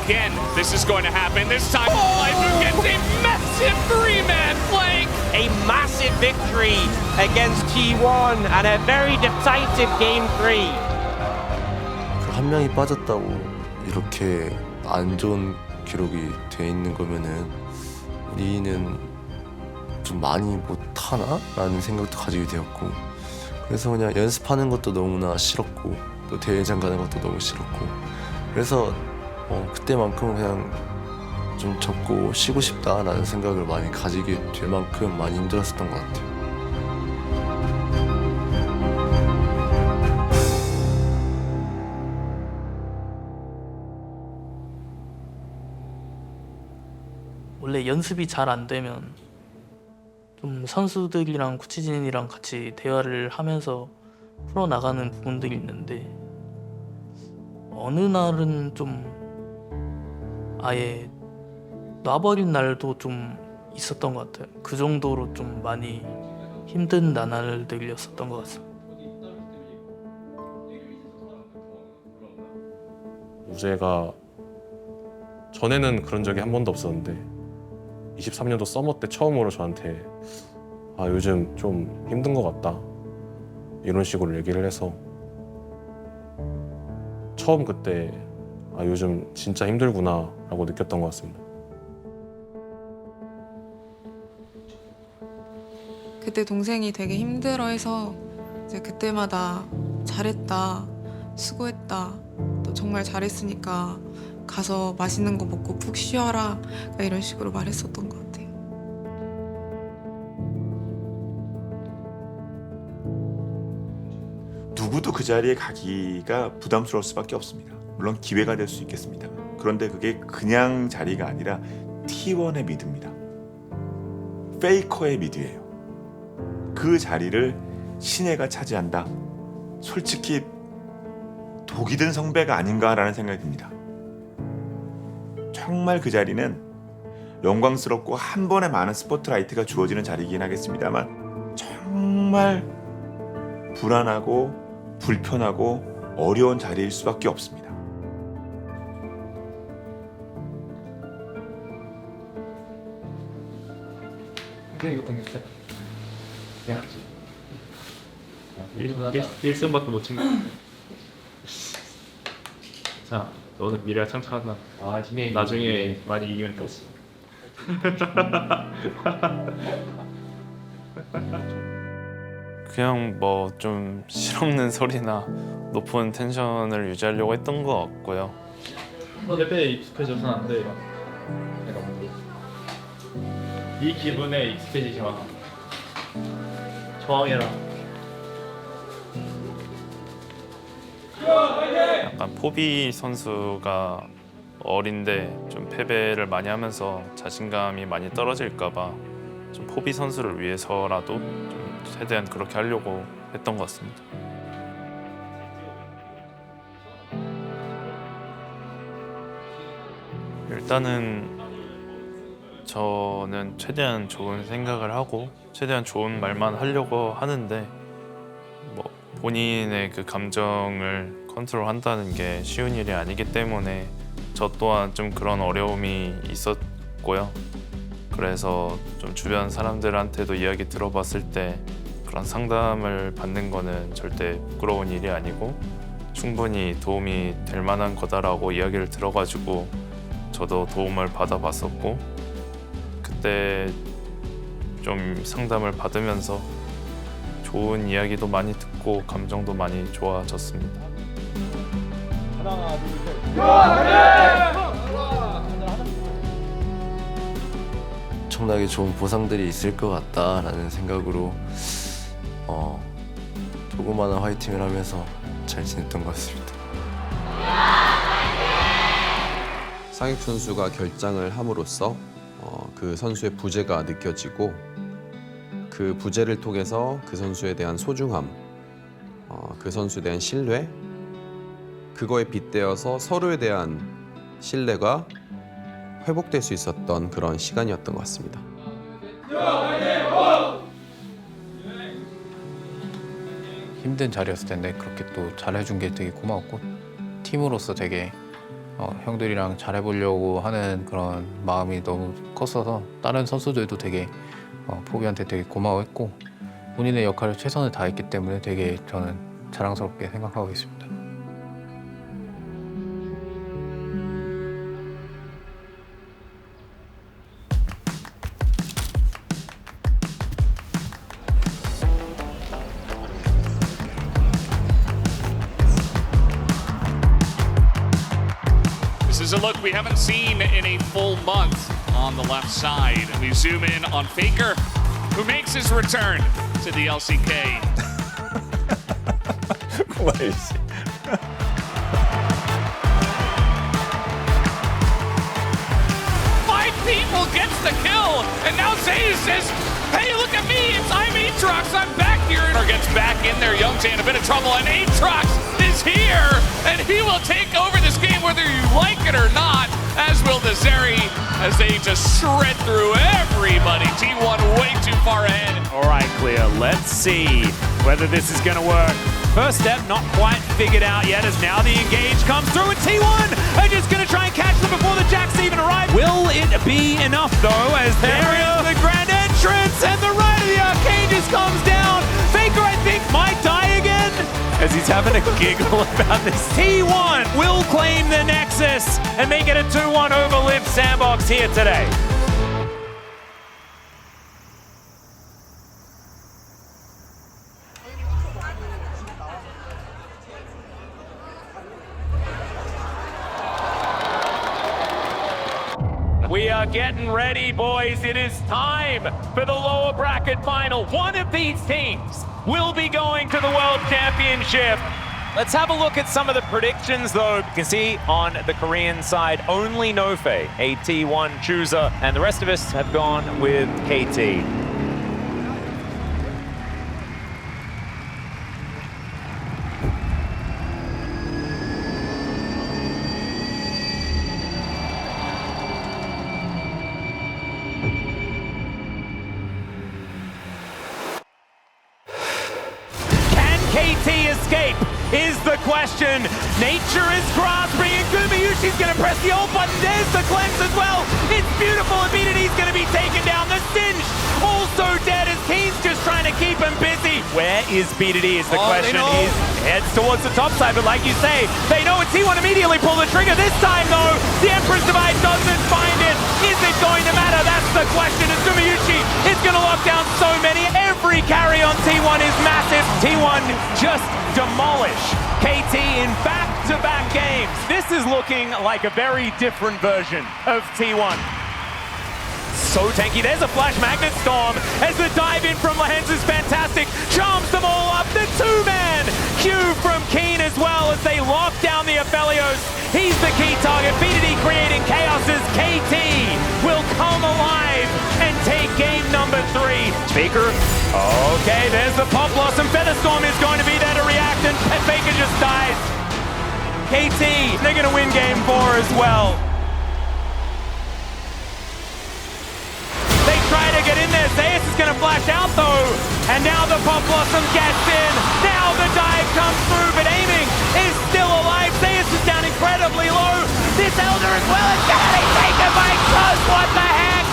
again, this is going to happen. This time, Lifer gets a massive three-man flank. A massive victory against T1 and a very decisive game 3. 그 한 명이 빠졌다고 이렇게 안 좋은 기록이 돼 있는 거면은 우리는 좀 많이 못하나? 라는 생각도 가지게 되었고 그래서 그냥 연습하는 것도 너무나 싫었고 또 대회장 가는 것도 너무 싫었고 그래서 그때만큼 그냥 좀 접고 쉬고 싶다라는 생각을 많이 가지게 될 만큼 많이 힘들었었던 것 같아요. 원래 연습이 잘 안 되면 좀 선수들이랑 코치진이랑 같이 대화를 하면서 풀어나가는 부분들이 있는데 어느 날은 좀 아예 놔버린 날도 좀 있었던 것 같아요. 그 정도로 좀 많이 힘든 나날들이었었던 것 같습니다. 우재가 전에는 그런 적이 한 번도 없었는데 23년도 서머 때 처음으로 저한테 아 요즘 좀 힘든 것 같다 이런 식으로 얘기를 해서 처음 그때 아 요즘 진짜 힘들구나 라고 느꼈던 것 같습니다. 그때 동생이 되게 힘들어해서 이제 그때마다 잘했다, 수고했다, 또 정말 잘했으니까 가서 맛있는 거 먹고 푹 쉬어라 이런 식으로 말했었던 것 같아요. 누구도 그 자리에 가기가 부담스러울 수밖에 없습니다. 물론 기회가 될 수 있겠습니다. 그런데 그게 그냥 자리가 아니라 T1의 미드입니다. 페이커의 미드예요. 그 자리를 신예가 차지한다. 솔직히 독이 든 성배가 아닌가라는 생각이 듭니다. 정말 그 자리는 영광스럽고 한 번에 많은 스포트라이트가 주어지는 자리이긴 하겠습니다만 정말 불안하고 불편하고 어려운 자리일 수밖에 없습니다. 이거 당겼어요? 야. 1승밖에 못 챙겨. 자, 너는 미래가 창창하다. 나중에 많이 이기면 되겠어. 그냥 뭐 좀 실없는 소리나 높은 텐션을 유지하려고 했던 것 같고요. 너 랩에 익숙해져서는 안 돼. 이 기분에 익숙해지지 마. 저항해라. 약간 포비 선수가 어린데 좀 패배를 많이 하면서 자신감이 많이 떨어질까봐 좀 포비 선수를 위해서라도 좀 최대한 그렇게 하려고 했던 것 같습니다. 일단은 저는 최대한 좋은 생각을 하고 최대한 좋은 말만 하려고 하는데 뭐 본인의 그 감정을 컨트롤한다는 게 쉬운 일이 아니기 때문에 저 또한 좀 그런 어려움이 있었고요. 그래서 좀 주변 사람들한테도 이야기 들어봤을 때 그런 상담을 받는 거는 절대 부끄러운 일이 아니고 충분히 도움이 될 만한 거다라고 이야기를 들어가지고 저도 도움을 받아봤었고 그때 좀 상담을 받으면서 좋은 이야기도 많이 듣고 감정도 많이 좋아졌습니다. 하나, 둘, 셋. 엄청나게 좋은 보상들이 있을 것 같다라는 생각으로 조그마한 화이팅을 하면서 잘 지냈던 것 같습니다. 상익 선수가 결장을 함으로써 그 선수의 부재가 느껴지고 그 부재를 통해서 그 선수에 대한 소중함, 그 선수에 대한 신뢰, 그거에 빗대어서 서로에 대한 신뢰가 회복될 수 있었던 그런 시간이었던 것 같습니다. 힘든 자리였을 텐데 그렇게 또 잘해준 게 되게 고마웠고 팀으로서 되게 형들이랑 잘해보려고 하는 그런 마음이 너무 컸어서 다른 선수들도 되게 포비한테 되게 고마워했고 본인의 역할을 최선을 다했기 때문에 되게 저는 자랑스럽게 생각하고 있습니다. This is a look we haven't seen in a full month on the left side. We zoom in on Faker, who makes his return to the LCK. Five people gets the kill, and now Zay says, hey, look at me, I'm Aatrox, I'm back here. Or gets back in there, Youngjae in a bit of trouble, and Aatrox is here, and he will take over this game whether you like it or not, as will the Zeri, as they just shred through everybody. T1 way too far ahead. All right, Clear, let's see whether this is going to work. First step not quite figured out yet as now the engage comes through and T1 are just going to try and catch them before the Jacks even arrive. Will it be enough though as there is the grand entrance and the Rite of the Arcane just comes down. Faker I think might die again as he's having a giggle about this. T1 will claim the Nexus and make it a 2-1 over Live Sandbox here today. We are getting ready, boys. It is time for the lower bracket final. One of these teams will be going to the World Championship. Let's have a look at some of the predictions, though. You can see on the Korean side, only Nofe, a T1 chooser, and the rest of us have gone with KT. KT escape is the question. Nature is grasping and Gumayushi's gonna press the ult button. There's the cleanse as well. It's beautiful and BDD's gonna be taken down. The Singed also dead as Keen's just trying to keep him busy. Where is BDD is the question. He heads towards the top side, but like you say, they know it. T1 immediately pull the trigger. This time though, the Emperor's Divide doesn't find it. Is it going to matter? That's the question. As Gumayushi is gonna lock down so many. Every carry on T1 is massive. T1 just demolish KT in back-to-back games. This is looking like a very different version of T1. So tanky, there's a Flash Magnet Storm as the dive in from Lehens is fantastic. Charms them all up, the two-man Q from Keen as well as they lock down the Aphelios. He's the key target, BDD creating chaos as KT will come alive and take game number 3. Faker, okay, there's the Pop Blossom. Featherstorm is going to be there to react and Faker just dies. KT, they're going to win game 4 as well. They try to get in there. Zeus is going to flash out though. And now the Pop Blossom gets in. Now the dive comes through, but aiming is still alive. Zeus is down incredibly low. This Elder as well is going to be taken by Cuz. What the heck?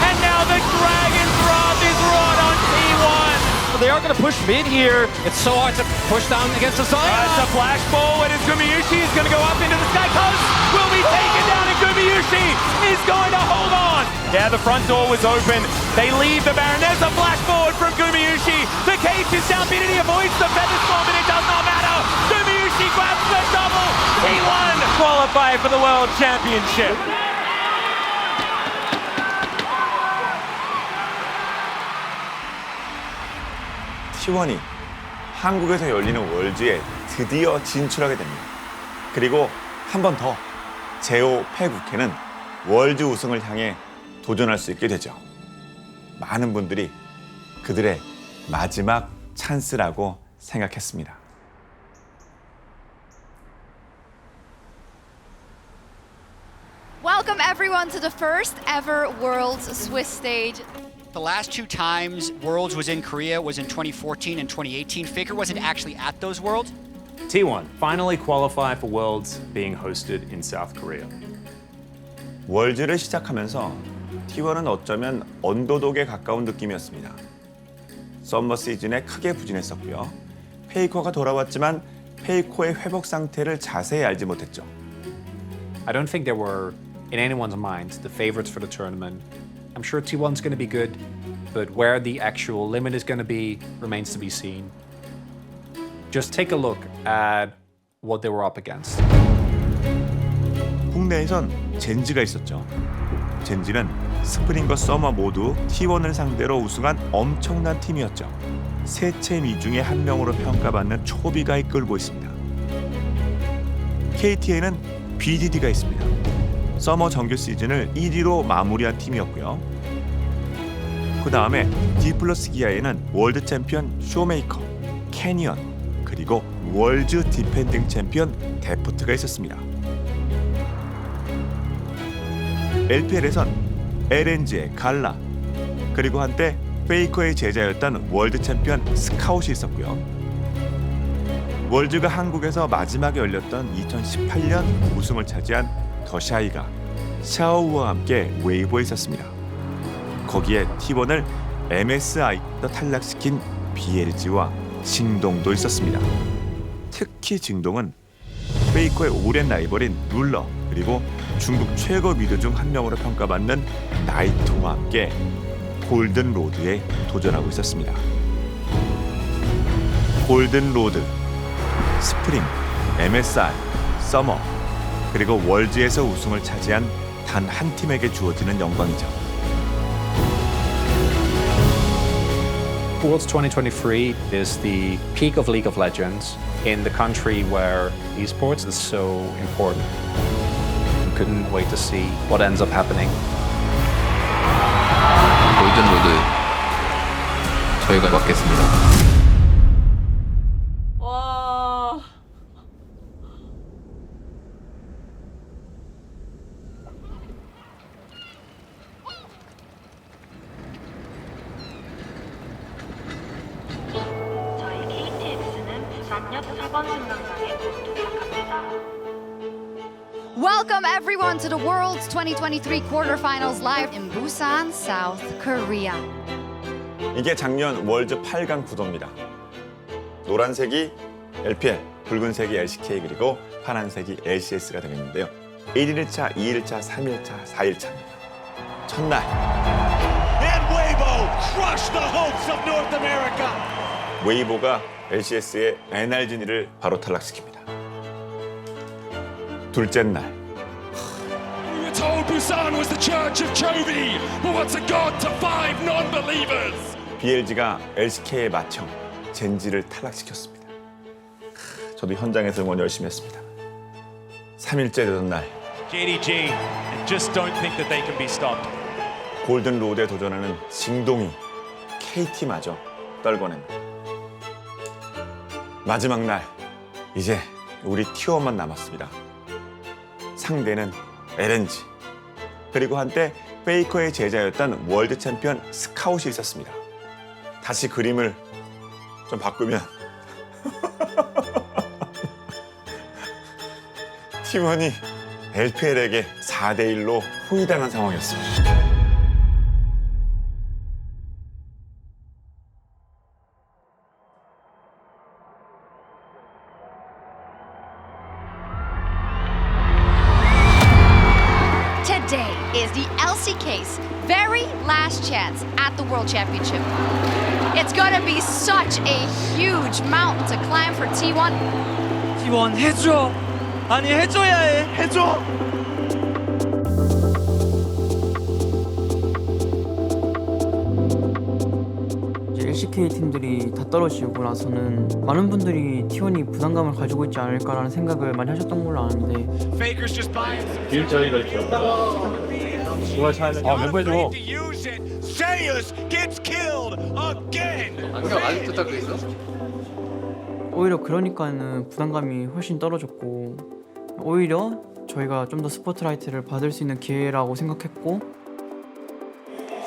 And now the Dragon's Wrath is wrought on T1. They are going to push mid here. It's so hard to push down against the Zion. It's a flash ball. It is Gumayushi. He's going to go up into the sky. Cuz will be taken down and Gumayushi is going to hold on. Yeah, the front door was open. They leave the Baron. There's a flash forward from Gumayushi. The cage is down. BDD avoids the Featherstorm, and it does not matter. Gumayushi grabs the double. T1 qualify for the World Championship. T1이 한국에서 열리는 월즈에 드디어 진출하게 됩니다. 그리고 한 번 더 제오 패국회는 월즈 우승을 향해 도전할 수 있게 되죠. 많은 분들이 그들의 마지막 찬스라고 생각했습니다. Welcome everyone to the first ever Worlds Swiss stage. The last two times Worlds was in Korea was in 2014 and 2018. Faker wasn't actually at those Worlds. T1 finally qualify for Worlds being hosted in South Korea. 월즈를 시작하면서 T1은 어쩌면 언더독에 가까운 느낌이었습니다. 썸머 시즌에 크게 부진했었고요. 페이커가 돌아왔지만 페이커의 회복 상태를 자세히 알지 못했죠. I don't think they were, in anyone's mind, the favorites for the tournament. I'm sure T1's going to be good, but where the actual limit is going to be remains to be seen. Just take a look at what they were up against. 국내에선 젠지가 있었죠. 젠지는 스프링과 서머 모두 T1을 상대로 우승한 엄청난 팀이었죠. 세 채미 중에 한 명으로 평가받는 초비가 이끌고 있습니다. KT에는 BDD가 있습니다. 서머 정규 시즌을 1위로 마무리한 팀이었고요. 그 다음에 D+ 기아에는 월드 챔피언 쇼메이커, 캐니언, 그리고 월즈 디펜딩 챔피언 데프트가 있었습니다. LPL에선 LNG의 갈라, 그리고 한때 페이커의 제자였던 월드 챔피언 스카웃이 있었고요. 월즈가 한국에서 마지막에 열렸던 2018년 우승을 차지한 더샤이가 샤오우와 함께 웨이보에 있었습니다. 거기에 T1을 MSI로 탈락시킨 BLG와 징동도 있었습니다. 특히 징동은 페이커의 오랜 라이벌인 룰러, 그리고 중국 최고 미드 중 한 명으로 평가받는 나이토와 함께 골든 로드에 도전하고 있었습니다. 골든 로드, 스프링, MSI, 서머, 그리고 월즈에서 우승을 차지한 단 한 팀에게 주어지는 영광이죠. Worlds 2023 is the peak of League of Legends in the country where esports is so important. Couldn't wait to see what ends up happening. 골든 로드 저희가 맡겠습니다. 와. 저희 KTX는 부산역 4번 승강장에 곧 도착합니다. Welcome everyone to the Worlds 2023 quarterfinals live in Busan, South Korea. 이게 작년 월즈 8강 구도입니다. 노란색이 LPL, 붉은색이 LCK, 그리고 파란색이 LCS가 되겠는데요. 1일차, 2일차, 3일차, 4일차입니다. 첫날 And Weibo crushed the hopes of North America. 웨이보가 LCS의 NRG를 바로 탈락시킵니다. 둘째 날 We were told Busan was the church of Chovy, but what's a god to 5 non-believers? BLG가 LCK의 맏형 젠지를 탈락시켰습니다. 저도 현장에서 응원 열심히 했습니다. 3일째 되던 날 JDG just don't think that they can be stopped. 골든 로드에 도전하는 징동이 KT마저 떨궈냅니다. 마지막 날 이제 우리 T1만 남았습니다. 상대는 LNG, 그리고 한때 페이커의 제자였던 월드 챔피언 스카웃이 있었습니다. 다시 그림을 좀 바꾸면 T1이 LPL에게 4대1로 호위당한 상황이었습니다. Today is the LCK's very last chance at the World Championship. It's gonna be such a huge mountain to climb for T1. T1 해줘. 아니 해줘야 해. 해줘. LCK 팀들이 다 떨어지고 나서는 많은 분들이 T1이 부담감을 가지고 있지 않을까라는 생각을 많이 하셨던 걸로 아는데 Faker's just buying some. 일자리가 있죠. 정말 차이는. 멤버해줘. Zeus gets killed again. 안경 아직도 닦고 있어? 오히려 그러니까는 부담감이 훨씬 떨어졌고 오히려 저희가 좀 더 스포트라이트를 받을 수 있는 기회라고 생각했고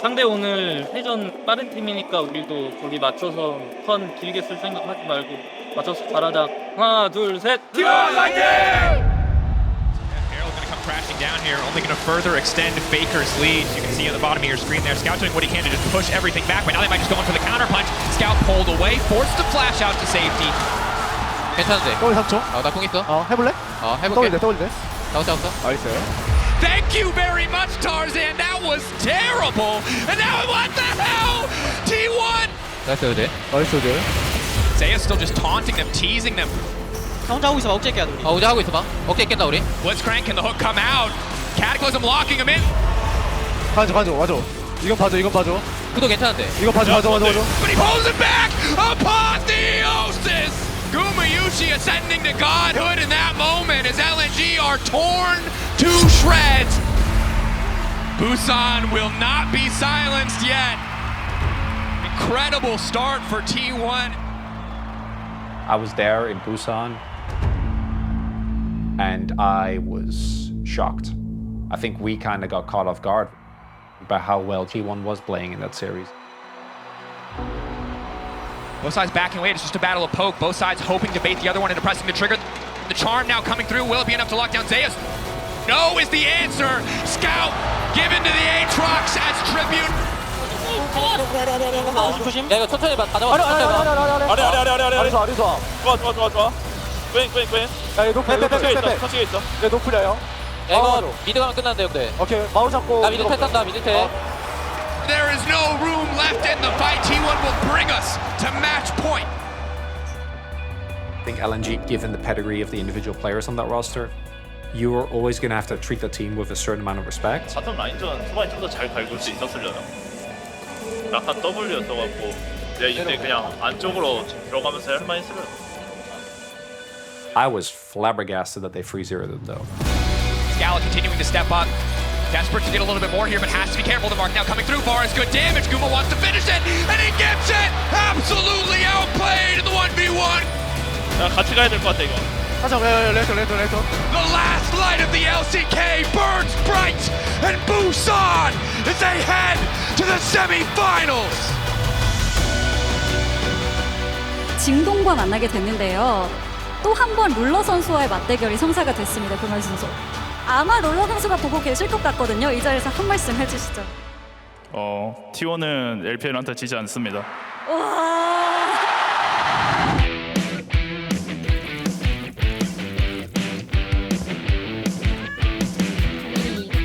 상대 오늘 회전 빠른 팀이니까 우리도 거기 맞춰서 턴 길게 쓸 생각하지 말고 맞춰서 잘하자. 하나, 둘, 셋. Crashing down here, only going to further extend Faker's lead. You can see on the bottom of your screen there, Scout doing what he can to just push everything back, but now they might just go in for the counter punch. Scout pulled away, forced to flash out to safety. 괜찮은데. 더블 3초. 나 공 있어. 해볼래? 해볼게. 더블 돼. 잡았어. 나이스. Thank you very much, Tarzan. That was terrible. And now what the hell? T1. 나이스 어제. 나이스 어제. Zaya still just taunting them, teasing them. 혼자 하고 있어. 억제 깨야 돼 우리. 어제 하고 있어봐. 어깨 깬다 우리. Blitzcrank, can the hook come out? Cataclysm locking him in. 맞아. 이건 봐줘. 구도 괜찮은데. 이거 봐줘. But he pulls it back. Apotheosis. Gumayushi ascending to godhood in that moment as LNG are torn to shreds. Busan will not be silenced yet. Incredible start for T1. I was there in Busan and I was shocked. I think we kind of got caught off guard by how well T1 was playing in that series. Both sides backing away. It's just a battle of poke. Both sides hoping to bait the other one into pressing the trigger. The charm now coming through. Will it be enough to lock down Zeus? No is the answer. Scout given to the Aatrox as tribute. 야 이거 천천히 봐. 다 잡아. 아래. 좋아. 꽹. 야, 이거 터치가 있어. 야, 노플이야. 야 이거 미드 가면 끝난대 근데. 오케이, 마우 잡고. 나 미드 탄다. 미드 태. There is no room left in the fight. T1 will bring us to match point. I think LNG, given the pedigree of the individual players on that roster, you are always going to have to treat the team with a certain amount of respect. 바텀 라인전 초반에 좀 더 잘 갈굴 수 있었으려나. 약간 W였어갖고 내가 이때 그냥 안쪽으로 들어가면서 할만 했으면. I was flabbergasted that they free zeroed them though. Scala continuing to step up. Desperate to get a little bit more here, but has to be careful. The mark now coming through. Bar is good damage. Guma wants to finish it, and he gets it! Absolutely outplayed in the 1v1. 야 같이 가야 될 것 같아 이거. 가자, 레터. The last light of the LCK burns bright, and Busan as they head to the semifinals. 징동과 만나게 됐는데요. 또 한 번 롤러 선수와의 맞대결이 성사가 됐습니다. 금월 선수. 아마 롤러 선수가 보고 계실 것 같거든요. 이 자리에서 한 말씀 해주시죠. T1은 LPL한테 지지 않습니다. 와.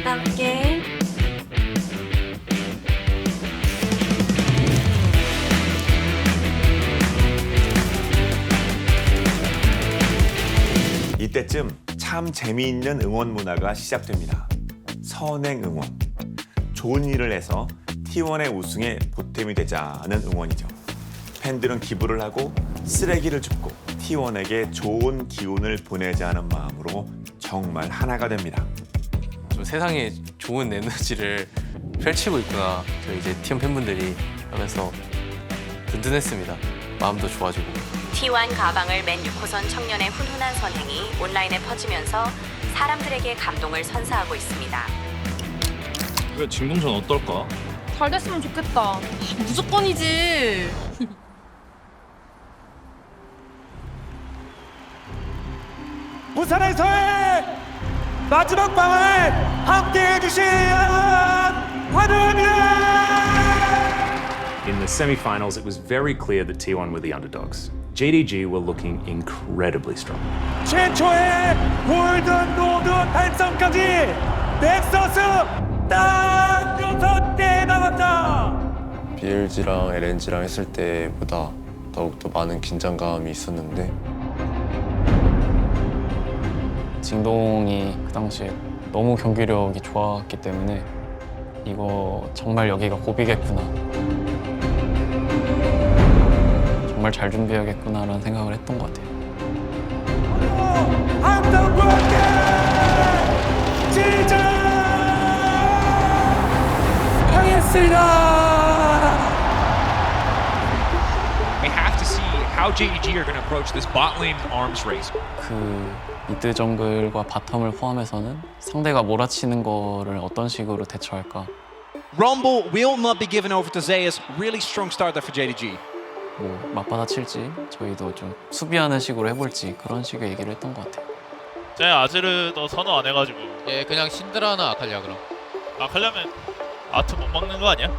함께. 이때쯤 참 재미있는 응원 문화가 시작됩니다. 선행 응원. 좋은 일을 해서 T1의 우승에 보탬이 되자는 응원이죠. 팬들은 기부를 하고 쓰레기를 줍고 T1에게 좋은 기운을 보내자는 마음으로 정말 하나가 됩니다. 좀 세상에 좋은 에너지를 펼치고 있구나. 저 이제 T1 팬분들이 하면서 든든했습니다. 마음도 좋아지고. T1 가방을 맨 6호선 청년의 훈훈한 선행이 온라인에 퍼지면서 사람들에게 감동을 선사하고 있습니다. 왜 진공전 어떨까? 잘 됐으면 좋겠다. 무조건이지. 부산에서의 마지막 밤을 함께해 주신 환영합니다. In the semi-finals, it was very clear that T1 were the underdogs. JDG were looking incredibly strong. 최초의 골든 로드 달성까지 넥서스 딱 6대 남았다. BLG랑 LNG랑 했을 때보다 더욱더 많은 긴장감이 있었는데 징동이 그 당시에 너무 경기력이 좋았기 때문에 이거 정말 여기가 고비겠구나, 정말 잘 준비해야겠구나라는 생각을 했던 것 같아요. 한국과 함께 시작하겠습니다. We have to see how how JDG are going to approach this bot lane arms race. 그 미드 정글과 바텀을 포함해서는 상대가 몰아치는 거를 어떤 식으로 대처할까? Rumble will not be given over to Zeus. Really strong start there for JDG. 뭐 맞받아칠지 저희도 좀 수비하는 식으로 해볼지 그런 식의 얘기를 했던 것 같아요. 제 아즈르도 선호 안 해가지고. 예, 그냥 신드라나 아칼리아 그럼. 아칼리아면 아트 못 막는 거 아니야?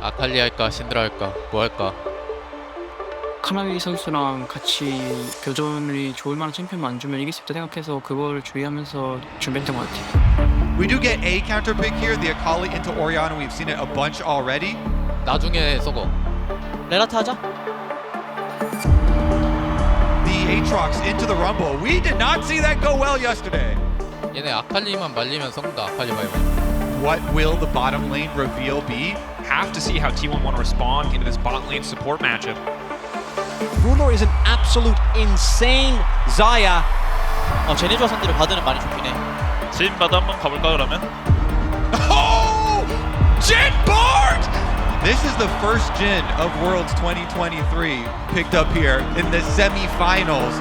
아칼리 할까 신드라 할까 뭐 할까? 카나비 선수랑 같이 교전이 좋을 만한 챔피언만 안 주면 이길 수 있다 생각해서 그걸 주의하면서 준비했던 것 같아요. We do get a counter pick here, the Akali into Orianna. We've seen it a bunch already. 나중에 쏘고. 레나타 하자. The Aatrox into the Rumble. We did not see that go well yesterday. 얘네 아칼리만 말리면 쏜다. 아칼리 말고. What will the bottom lane reveal be? Have to see how T1 want to respond into this bot lane support matchup. Ruler is an absolute insane Zaya. 제네주아 상대로 바드는 많이 좋긴 해. 진 바드 한번 가볼까 그러면? Oh! Jin Bard! This is the first Jin of Worlds 2023 picked up here in the semi-finals.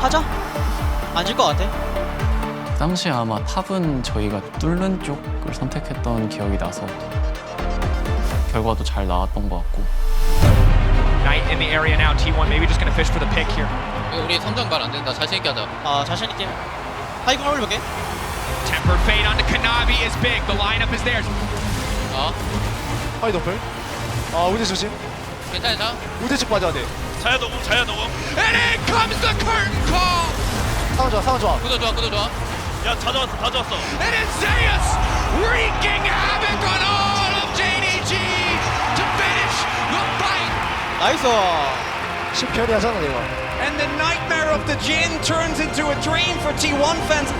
하자. 안 질 것 같아. 당시 아마 탑은 저희가 뚫는 쪽을 선택했던 기억이 나서 결과도 잘 나왔던 것 같고. Knight in the area now. T1 maybe just going to fish for the pick here. 우리 선전 말 안 된다. 자신 있게 하자. 자신 있게. 하이공 올려볼게. Tempered Fate onto Kanavi is big. The lineup is theirs. 하이 덤플. 우대 조심. 괜찮아. 우대측 빠져야 돼. 자야 노공, 자야 노공. And in comes the curtain call. 상황 좋아, 상황 좋아. 구도 좋아, 구도 좋아. 야, 다 좋았어, 다 좋았어. And it's Zeus wreaking havoc on all of JDG to finish the fight. 나이스. 10캐리 하잖아 내가. And the nightmare of the Jin turns into a dream for T1 fans.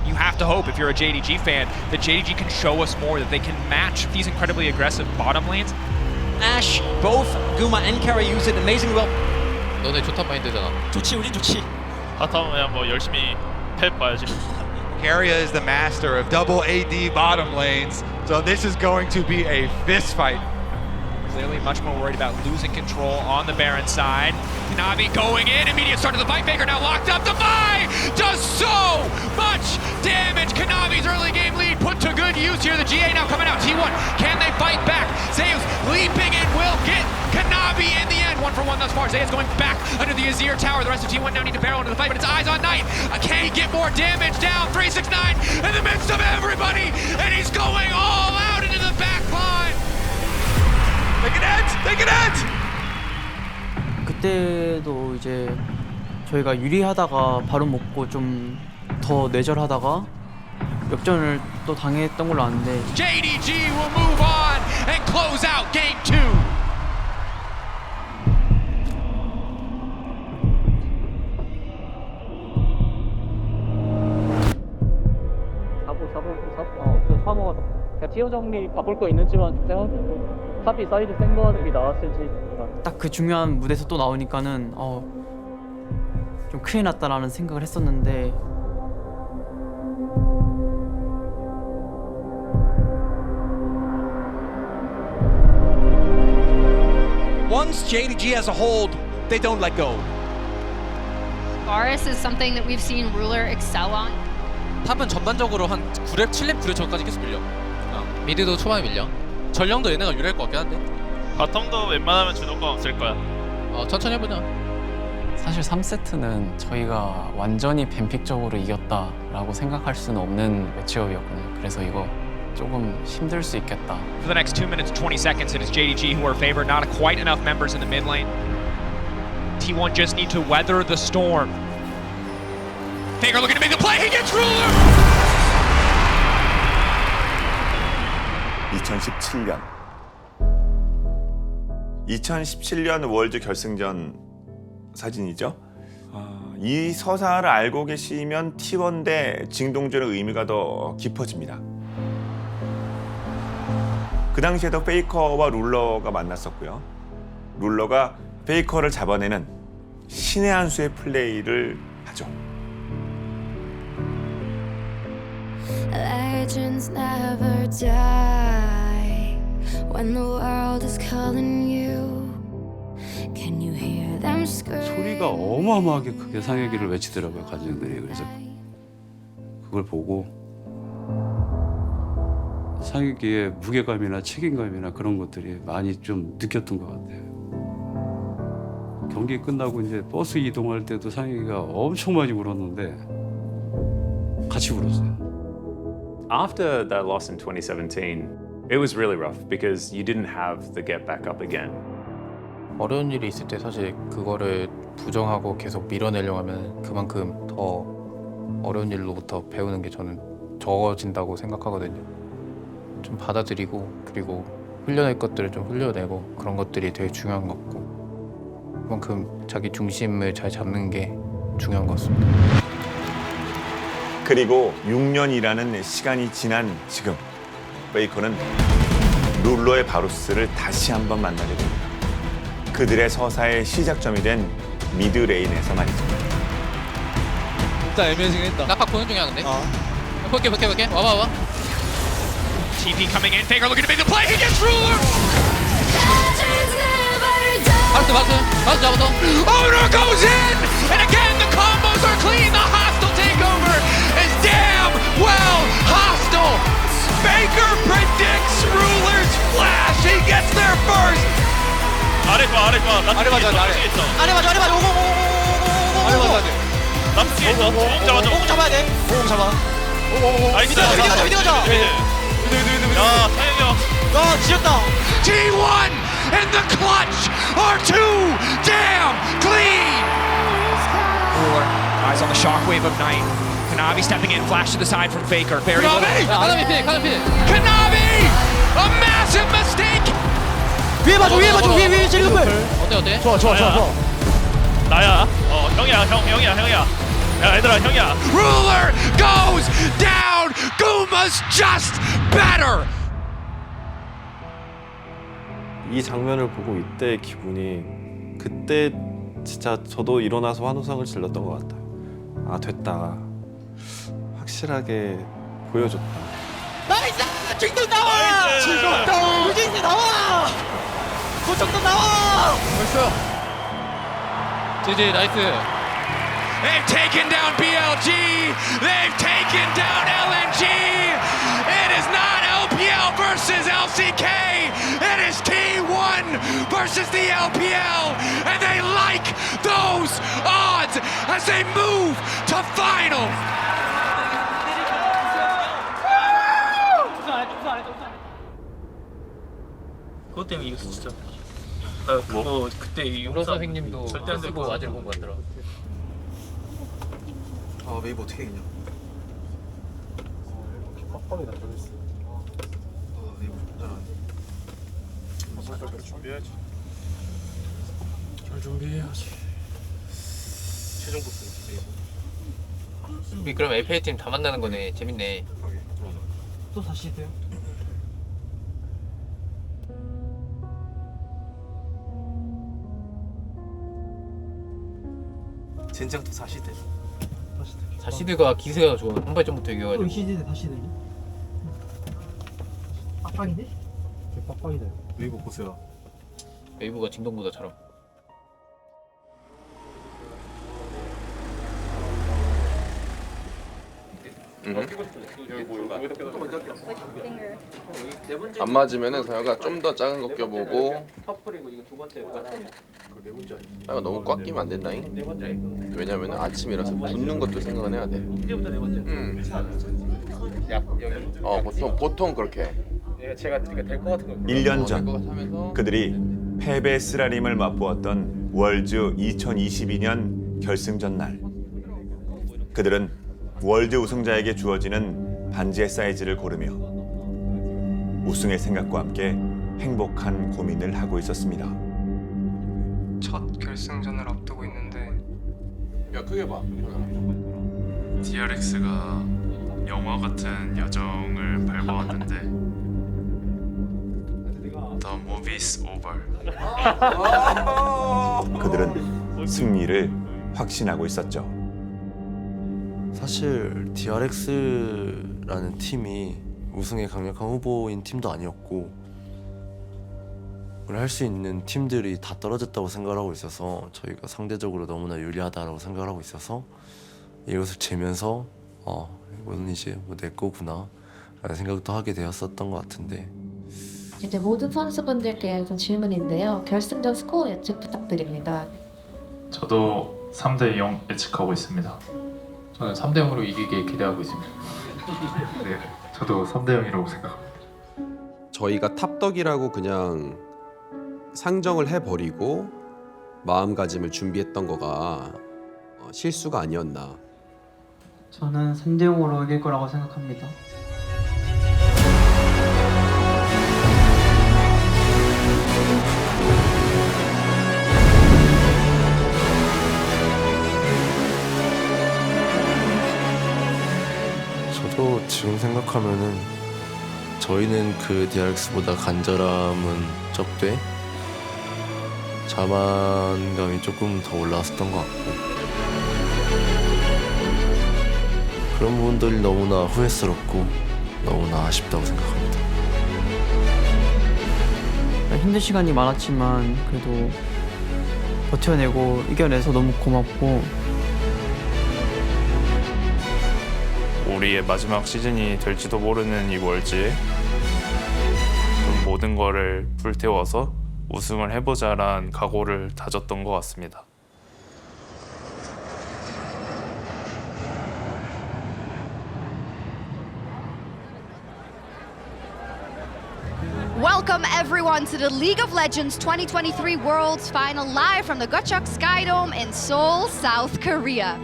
You have to hope, if you're a JDG fan, that JDG can show us more, that they can match these incredibly aggressive bottom lanes. Ashe, both Guma and Kara use it amazingly well. 너네 좋단 마인드잖아. 좋지, 우린 좋지. 바텀 그냥 뭐 열심히 팹 봐야지. Keria is the master of double AD bottom lanes, so this is going to be a fist fight. Clearly much more worried about losing control on the Baron side. Kanavi going in, immediate start to the fight. Faker now locked up. The Vi does so much damage. Kanavi's early game lead put to good use here. The GA now coming out. T1, can they fight back? Zeus leaping in will get Kanavi in the end. 1-for-1 thus far. Zeus going back under the Azir tower. The rest of T1 now need to barrel into the fight, but it's eyes on Knight. Can he get more damage down? 369 in the midst of everybody, and he's going all out into the back line. Take it out! Take it out! 그때도 이제 저희가 유리하다가 바로 먹고 좀 더 내절하다가 역전을 또 당했던 걸로 아는데 JDG will move on and close out game 2. 사모가 그냥 티어 정리 바꿀 거 있는지만 좀 생각해보고 카피 사이드 센 거들이 나왔을지 딱 그 중요한 무대에서 또 나오니까는 좀 큰일 났다라는 생각을 했었는데 Once JDG has a hold, they don't let go. Varus is something that we've seen Ruler excel on. 탑은 전반적으로 한 9렙, 7렙, 9렙 전까지 계속 밀려. 미드도 초반에 밀려. 전령도 얘네가 유리할 것 같긴 한데. 바텀도 웬만하면 주도권 없을 거야. 천천히 해보자. 사실 3세트는 저희가 완전히 뱀픽적으로 이겼다라고 생각할 수는 없는 매치업이었거든요. 그래서 이거 조금 힘들 수 있겠다. For the next 2 minutes and 20 seconds, it is JDG who are favored. Not quite enough members in the mid lane. T1 just need to weather the storm. Faker looking to make the play. He gets Ruler. 2017년 월드 결승전 사진이죠. 이 서사를 알고 계시면 T1 대 징동전의 의미가 더 깊어집니다. 그 당시에도 페이커와 룰러가 만났었고요. 룰러가 페이커를 잡아내는 신의 한 수의 플레이를 하죠. Legends never die when the world is calling you. 소리가 어마어마하게 크게 상혁이를 외치더라고요, 관중들이. 그래서 그걸 보고 상혁이의 무게감이나 책임감이나 그런 것들이 많이 좀 느꼈던 것 같아요. 경기 끝나고 이제 버스 이동할 때도 상혁이가 엄청 많이 울었는데 같이 울었어요. After that loss in 2017, it was really rough because you didn't have the get back up again. 어려운 일이 있을 때 사실 그거를 부정하고 계속 밀어내려고 하면 그만큼 더 어려운 일로부터 배우는 게 저는 적어진다고 생각하거든요. 좀 받아들이고 그리고 흘려낼 것들을 좀 흘려내고 그런 것들이 되게 중요한 것 같고 그만큼 자기 중심을 잘 잡는 게 중요한 것 같습니다. 그리고 6년이라는 시간이 지난 지금 베이커는 룰러의 바루스를 다시 한번 만나게 됩니다. 그들의 서사의 시작점이 된 미드레인에서 말이죠. 일단 애매해지긴 했다. 나 각 보는 중이야 근데. 볼게. 와봐. TP coming in. Faker looking to make the play. He gets Ruler. 바스 잡아서. Owner goes in, and again the combos are clean. The hostile takeover is damn well hostile. Faker predicts Ruler's flash. He gets there first. 아래 봐. 아래 맞아. 아래 맞아. 오고. 아래 맞아야 돼. 남쪽에 있어. 오고 잡아야 돼. 오공 잡아. 나이스. 미드 가자. 야, 타이어. 지렸다. T1 in the clutch are too damn clean. Ruler, eyes on the shockwave of night. Kanavi stepping in, flash to the side from Faker. Very little. 가나비 피. Kanavi, a massive mistake. 위에 봐줘. 위에 찔금을. 어때? 좋아. 나야. 형이야. 야, 얘들아, 형이야. Ruler goes down. Guma's just better. 이 장면을 보고 이때의 기분이 그때 진짜 저도 일어나서 환호성을 질렀던 것 같아요. 아, 됐다. 확실하게 보여줬다. 나이스! 진동 나와! 유진스 나와! 고정도 나와! 됐어. 제제 나이스. They've taken down BLG. They've taken down LNG. It is not LPL versus LCK. It is T1 versus the LPL. And they like those odds as they move to finals. 그것 때문에 이겼어 진짜. 나 그거 그때 유로 선생님도 절대 안 쓰고 되고 아질 본거 같더라. 웨이브 어떻게 이기냐? 빡빡이다 저랬어. 웨이브 준비해야지. 잘 준비해야지. 최종 보스 웨이브. 그럼 LPL 팀 다 만나는 거네. 재밌네. 또 다시 돼요? 젠장도 4시대. 4시드가 기세가 좋아. 한 발전부터 이겨가지고. 시즌에 다시 되냐? 빡빡인데? 빡빡이다. 웨이브 보세요. 웨이브가 진동보다 잘함. 안 맞으면은 상혁아 좀 더 작은 거 껴보고. 상혁아 너무 꽉 끼면 안 된다잉. 왜냐면 아침이라서 붓는 것도 생각은 해야 돼. 보통 그렇게. 제가 될것 같은 거. 1년 전 그들이 패배 쓰라림을 맛보았던 월즈 2022년 결승전 날 그들은 월드 우승자에게 주어지는 반지의 사이즈를 고르며 우승의 생각과 함께 행복한 고민을 하고 있었습니다. 첫 결승전을 앞두고 있는데 야 크게 봐. DRX가 영화 같은 여정을 밟아왔는데 The movie's over. 그들은 승리를 확신하고 있었죠. 사실 DRX라는 팀이 우승에 강력한 후보인 팀도 아니었고 할 수 있는 팀들이 다 떨어졌다고 생각하고 있어서 저희가 상대적으로 너무나 유리하다고 생각하고 있어서 이것을 재면서 이거는 이제 뭐 내 거구나 라는 생각도 하게 되었었던 것 같은데 이제 모든 선수분들께 좀 질문인데요. 결승전 스코어 예측 부탁드립니다. 저도 3대0 예측하고 있습니다. 저는 3대0으로 이기길 기대하고 있습니다. 네, 저도 3대0이라고 생각합니다. 저희가 탑덕이라고 그냥 상정을 해버리고 마음가짐을 준비했던 거가 실수가 아니었나. 저는 3대0으로 이길 거라고 생각합니다. 저도 지금 생각하면은 저희는 그 DRX보다 간절함은 적되 자만감이 조금 더 올라왔었던 것 같고 그런 부분들이 너무나 후회스럽고 너무나 아쉽다고 생각합니다. 힘든 시간이 많았지만 그래도 버텨내고 이겨내서 너무 고맙고 우리의 마지막 시즌이 될지도 모르는 이 월즈에 모든 거를 불태워서 우승을 해보자란 각오를 다졌던 것 같습니다. Welcome everyone to the League of Legends 2023 Worlds Final live from the Gocheok Skydome in Seoul, South Korea.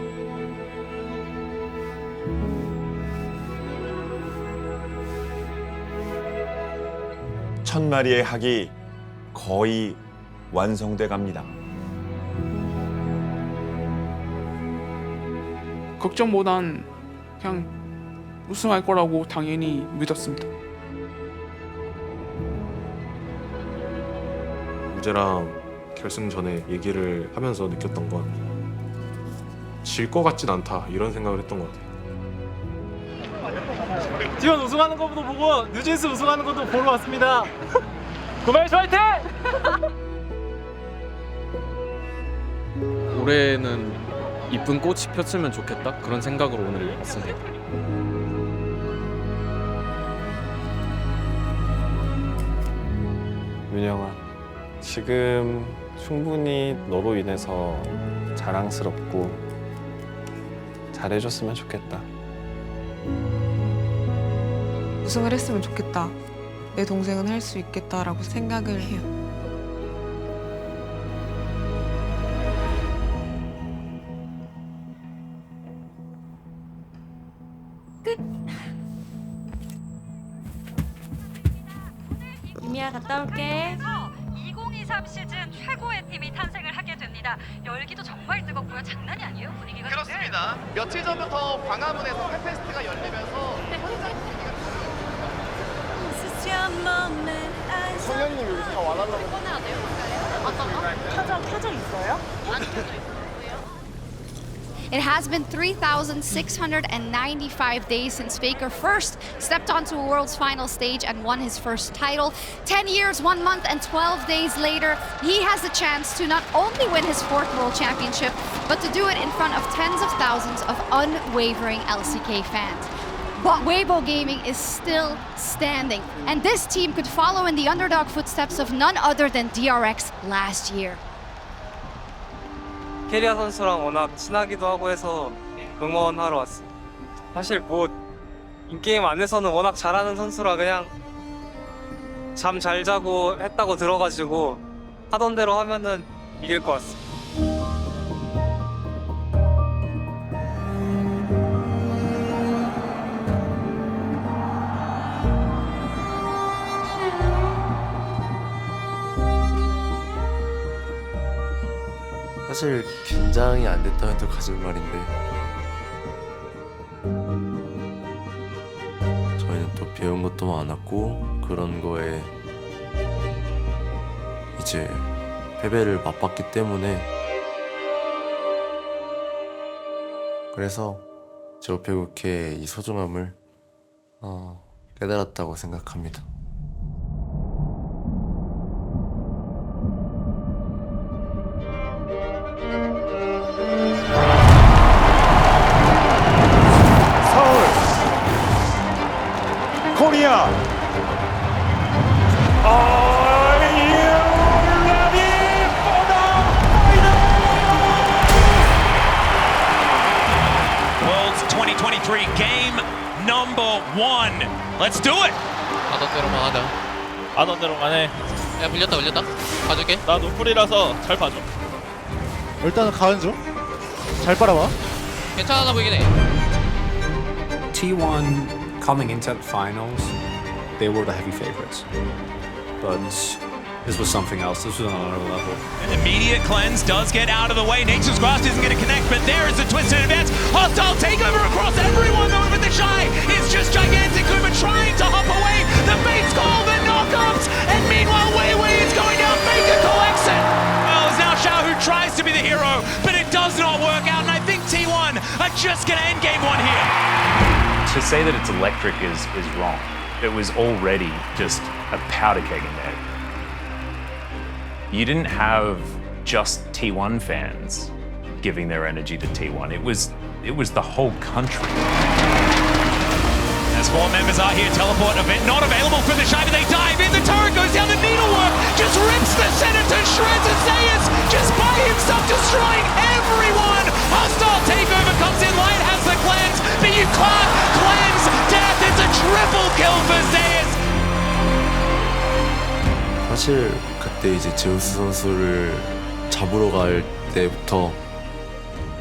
천 마리의 학이 거의 완성돼 갑니다. 걱정보단 그냥 우승할 거라고 당연히 믿었습니다. 우재랑 결승 전에 얘기를 하면서 느꼈던 건 질 것 같진 않다 이런 생각을 했던 것 같아요. T1 우승하는 것도 보고 뉴진스 우승하는 것도 보러 왔습니다. 고마이스 화이팅! 올해는 이쁜 꽃이 폈으면 좋겠다 그런 생각으로 오늘 왔습니다. 민영아, 지금 충분히 너로 인해서 자랑스럽고 잘해줬으면 좋겠다. 우승을 했으면 좋겠다. 내 동생은 할 수 있겠다라고 생각을 해요. 유미야 갔다 올게. 2023 시즌 최고의 팀이 탄생을 하게 됩니다. 열기도 정말 뜨겁고요. 장난이 아니에요. 분위기가 그렇습니다. 며칠 전부터 광화문에서 팬페스트가 열리면서 성현이님 여기 다 와달라고. 꺼내야 돼요? 어떤 거? 켜져 있어요? 안 켜져 있어요. It has been 3,695 days since Faker first stepped onto a world's final stage and won his first title. 10 years, 1 month, and 12 days later, he has the chance to not only win his 4th world championship, but to do it in front of tens of thousands of unwavering LCK fans. But Weibo Gaming is still standing, and this team could follow in the underdog footsteps of none other than DRX last year. 캐리아 선수랑 워낙 친하기도 하고 해서 응원하러 왔어요. 사실 뭐 인게임 안에서는 워낙 잘하는 선수라 그냥 잠 잘 자고 했다고 들어가지고 하던 대로 하면은 이길 것 같습니다. 사실 긴장이 안 됐다면 또 거짓말인데 저희는 또 배운 것도 많았고 그런 거에 이제 패배를 맛봤기 때문에 그래서 저 배우케의 이 소중함을 깨달았다고 생각합니다. 2023 game number 1. Let's do it. 하던 대로만 하자. 하던 대로 가네. 야 물렸다. 봐줄게. 나 노플이라서 잘 봐줘. 일단은 가은 중. 잘 빨아봐. 괜찮아 보이긴 해. T1 coming into the finals, they were the heavy favorites. But this was something else. This was on another level. An immediate cleanse does get out of the way. Nature's Grasp isn't going to connect, but there is a twisted advance. Hostile takeover across everyone though, but the Shy is just gigantic. Kuma trying to hop away. The bait's call, the knockups, and meanwhile Wei is going down. Faker collects it. Well, it's now Xiao who tries to be the hero, but it does not work out, and I think T1 are just going to end game 1 here. To say that it's electric is wrong. It was already just a powder keg in there. You didn't have just T1 fans giving their energy to T1. It was the whole country. As 4 members are here, teleport event not available for the Shy, but they dive in. The turret goes down, the needlework just rips the center to shreds. And Zeus just by himself destroying everyone. Hostile takeover comes in, Light has the cleanse, but you can't cleanse death. It's a triple kill for Zeus. 사실 그때 이제 제우스 선수를 잡으러 갈 때부터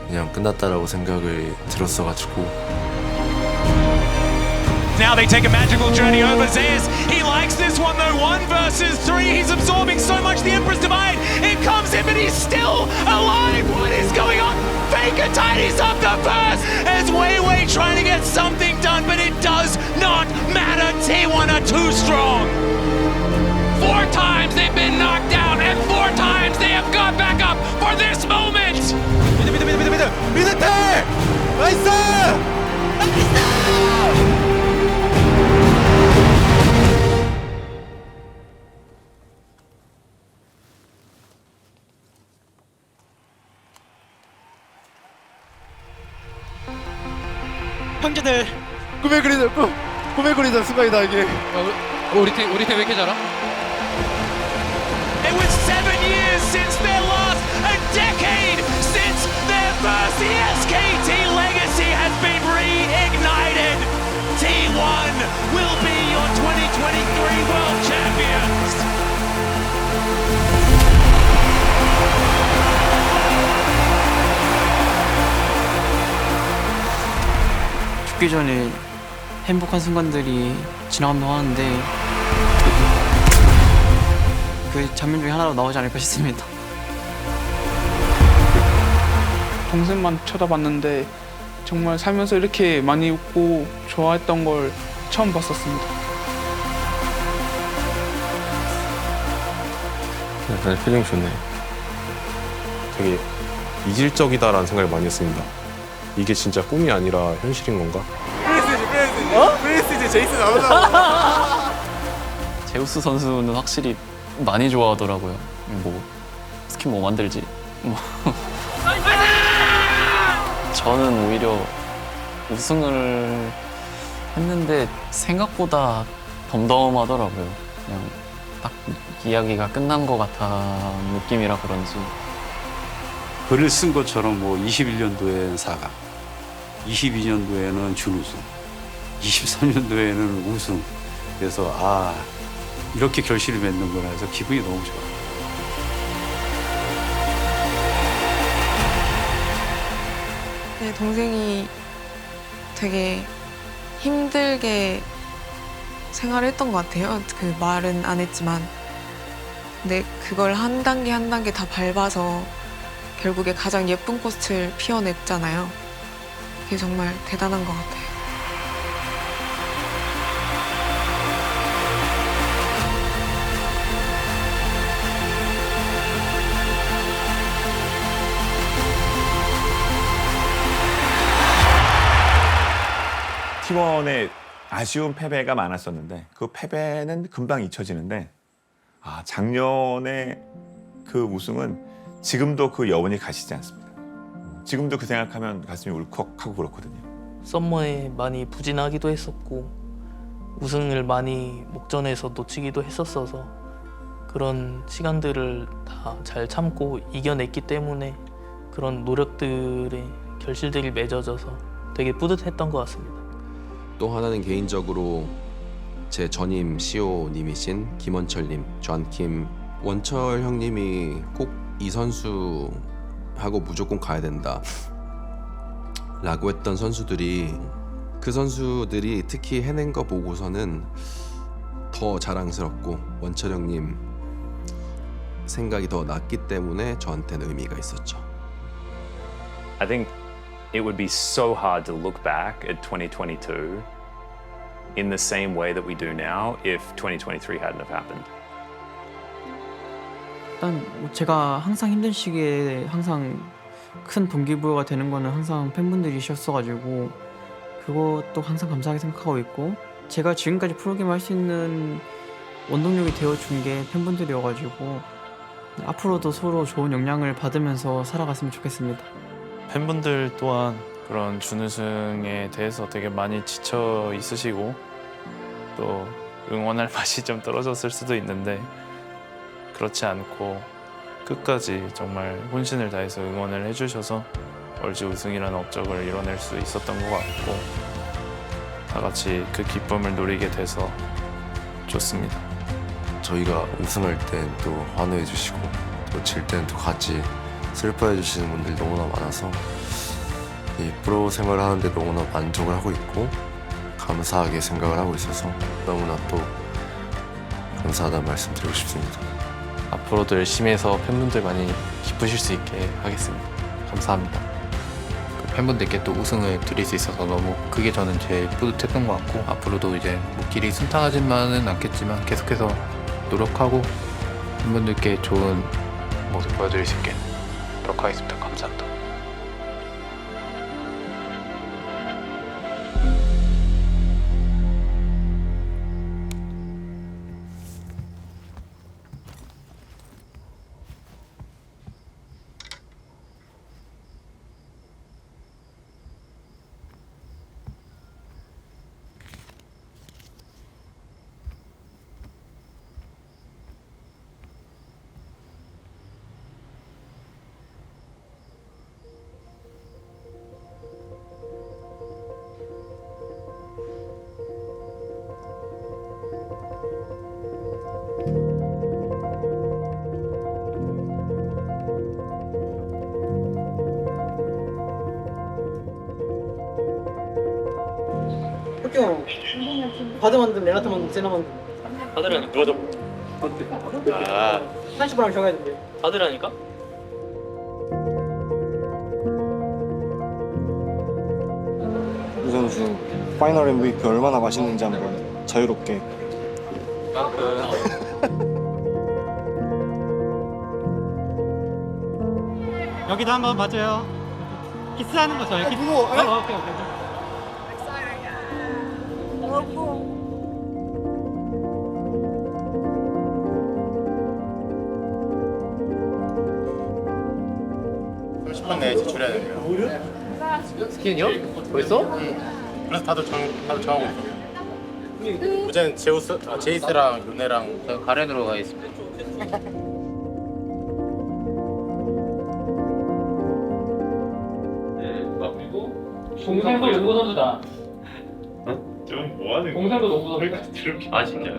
그냥 끝났다라고 생각을 들었어가지고. Now they take a magical journey over Zeus. He likes this one though. 1 versus 3. He's absorbing so much. The Emperor's Divide. It comes in, but he's still alive. What is going on? Faker tidies up the burst as Wei trying to get something done, but it does not matter. T1 are too strong. 4 times they've been knocked down, and 4 times they have got back up for this moment. 미드 텔! 나이스! 형제들 꿈에 그리던 순간이다 이게. 우리 팀 왜 이렇게 잘하? It was 7 years since their last, a decade since their first. The SKT legacy has been reignited. T1 will be your 2023 World Champions. 죽기 전에 행복한 순간들이 지나간다고 하는데 그 장면 중에 하나로 나오지 않을까 싶습니다. 동생만 쳐다봤는데 정말 살면서 이렇게 많이 웃고 좋아했던 걸 처음 봤었습니다. 약간 필링 좋네. 되게 이질적이다라는 생각을 많이 했습니다. 이게 진짜 꿈이 아니라 현실인 건가? 프레스지 제이스 나오잖아. 제우스 선수는 확실히 많이 좋아하더라고요. 뭐 스킨 뭐 만들지. 뭐. 저는 오히려 우승을 했는데 생각보다 덤덤하더라고요. 그냥 딱 이야기가 끝난 것 같은 느낌이라 그런지. 글을 쓴 것처럼 뭐 21년도에는 4강, 22년도에는 준우승, 23년도에는 우승. 그래서 아 이렇게 결실을 맺는구나 해서 기분이 너무 좋아요. 네, 동생이 되게 힘들게 생활했던 것 같아요. 그 말은 안 했지만. 근데 그걸 한 단계 한 단계 다 밟아서 결국에 가장 예쁜 꽃을 피워냈잖아요. 그게 정말 대단한 것 같아요. T1의 아쉬운 패배가 많았었는데 그 패배는 금방 잊혀지는데 작년에 그 우승은 지금도 그 여운이 가시지 않습니다. 지금도 그 생각하면 가슴이 울컥하고 그렇거든요. 썸머에 많이 부진하기도 했었고 우승을 많이 목전에서 놓치기도 했었어서 그런 시간들을 다 잘 참고 이겨냈기 때문에 그런 노력들의 결실들이 맺어져서 되게 뿌듯했던 것 같습니다. 또 하나는 개인적으로 제 전임 CEO님이신 김원철님, 존킴 원철 형님이 꼭 이 선수하고 무조건 가야 된다 라고 했던 선수들이 그 선수들이 특히 해낸 거 보고서는 더 자랑스럽고 원철 형님 생각이 더 낫기 때문에 저한테는 의미가 있었죠. I think it would be so hard to look back at 2022 in the same way that we do now if 2023 hadn't have happened. 일단 뭐 제가 항상 힘든 시기에 항상 큰 동기부여가 되는 거는 항상 팬분들이셨어가지고 그것도 항상 감사하게 생각하고 있고 제가 지금까지 프로게임 할 수 있는 원동력이 되어준 게 팬분들이어가지고 앞으로도 서로 좋은 영향을 받으면서 살아갔으면 좋겠습니다. 팬분들 또한 그런 준우승에 대해서 되게 많이 지쳐 있으시고 또 응원할 맛이 좀 떨어졌을 수도 있는데 그렇지 않고 끝까지 정말 혼신을 다해서 응원을 해주셔서 LG 우승이라는 업적을 이뤄낼 수 있었던 것 같고 다 같이 그 기쁨을 누리게 돼서 좋습니다. 저희가 우승할 땐 또 환호해 주시고 또 질 땐 또 같이 슬퍼해 주시는 분들이 너무나 많아서 이 프로 생활을 하는데 너무나 만족을 하고 있고 감사하게 생각을 하고 있어서 너무나 또 감사하다는 말씀 드리고 싶습니다. 앞으로도 열심히 해서 팬분들 많이 기쁘실 수 있게 하겠습니다. 감사합니다. 그 팬분들께 또 우승을 드릴 수 있어서 너무 그게 저는 제일 뿌듯했던 것 같고 앞으로도 이제 뭐 길이 순탄하지만은 않겠지만 계속해서 노력하고 팬분들께 좋은 모습 보여드릴 수 있게 노력하겠습니다. 감사합니다. 학교 바드 만든 레나타 만든 세나 만든 바드라니까. 아 30분랑 정해야 된대. 바드라니까? 이 선수 파이널 MVP 얼마나 맛있는지 한번 자유롭게. 여기도 한번 봐줘요. 키스하는 거 저요. 키스. 누구? 오케이 오케이. 내에 제출해야 됩니다. 스킨이요? 벌써? 그래서 다들 정하고 있어. 어제는 제이스랑 요네랑 저 가렌으로 가겠습니다. 동생도 농구 선수다. 좀 뭐하는 거야? 동생도 농구 선수다. 아 진짜.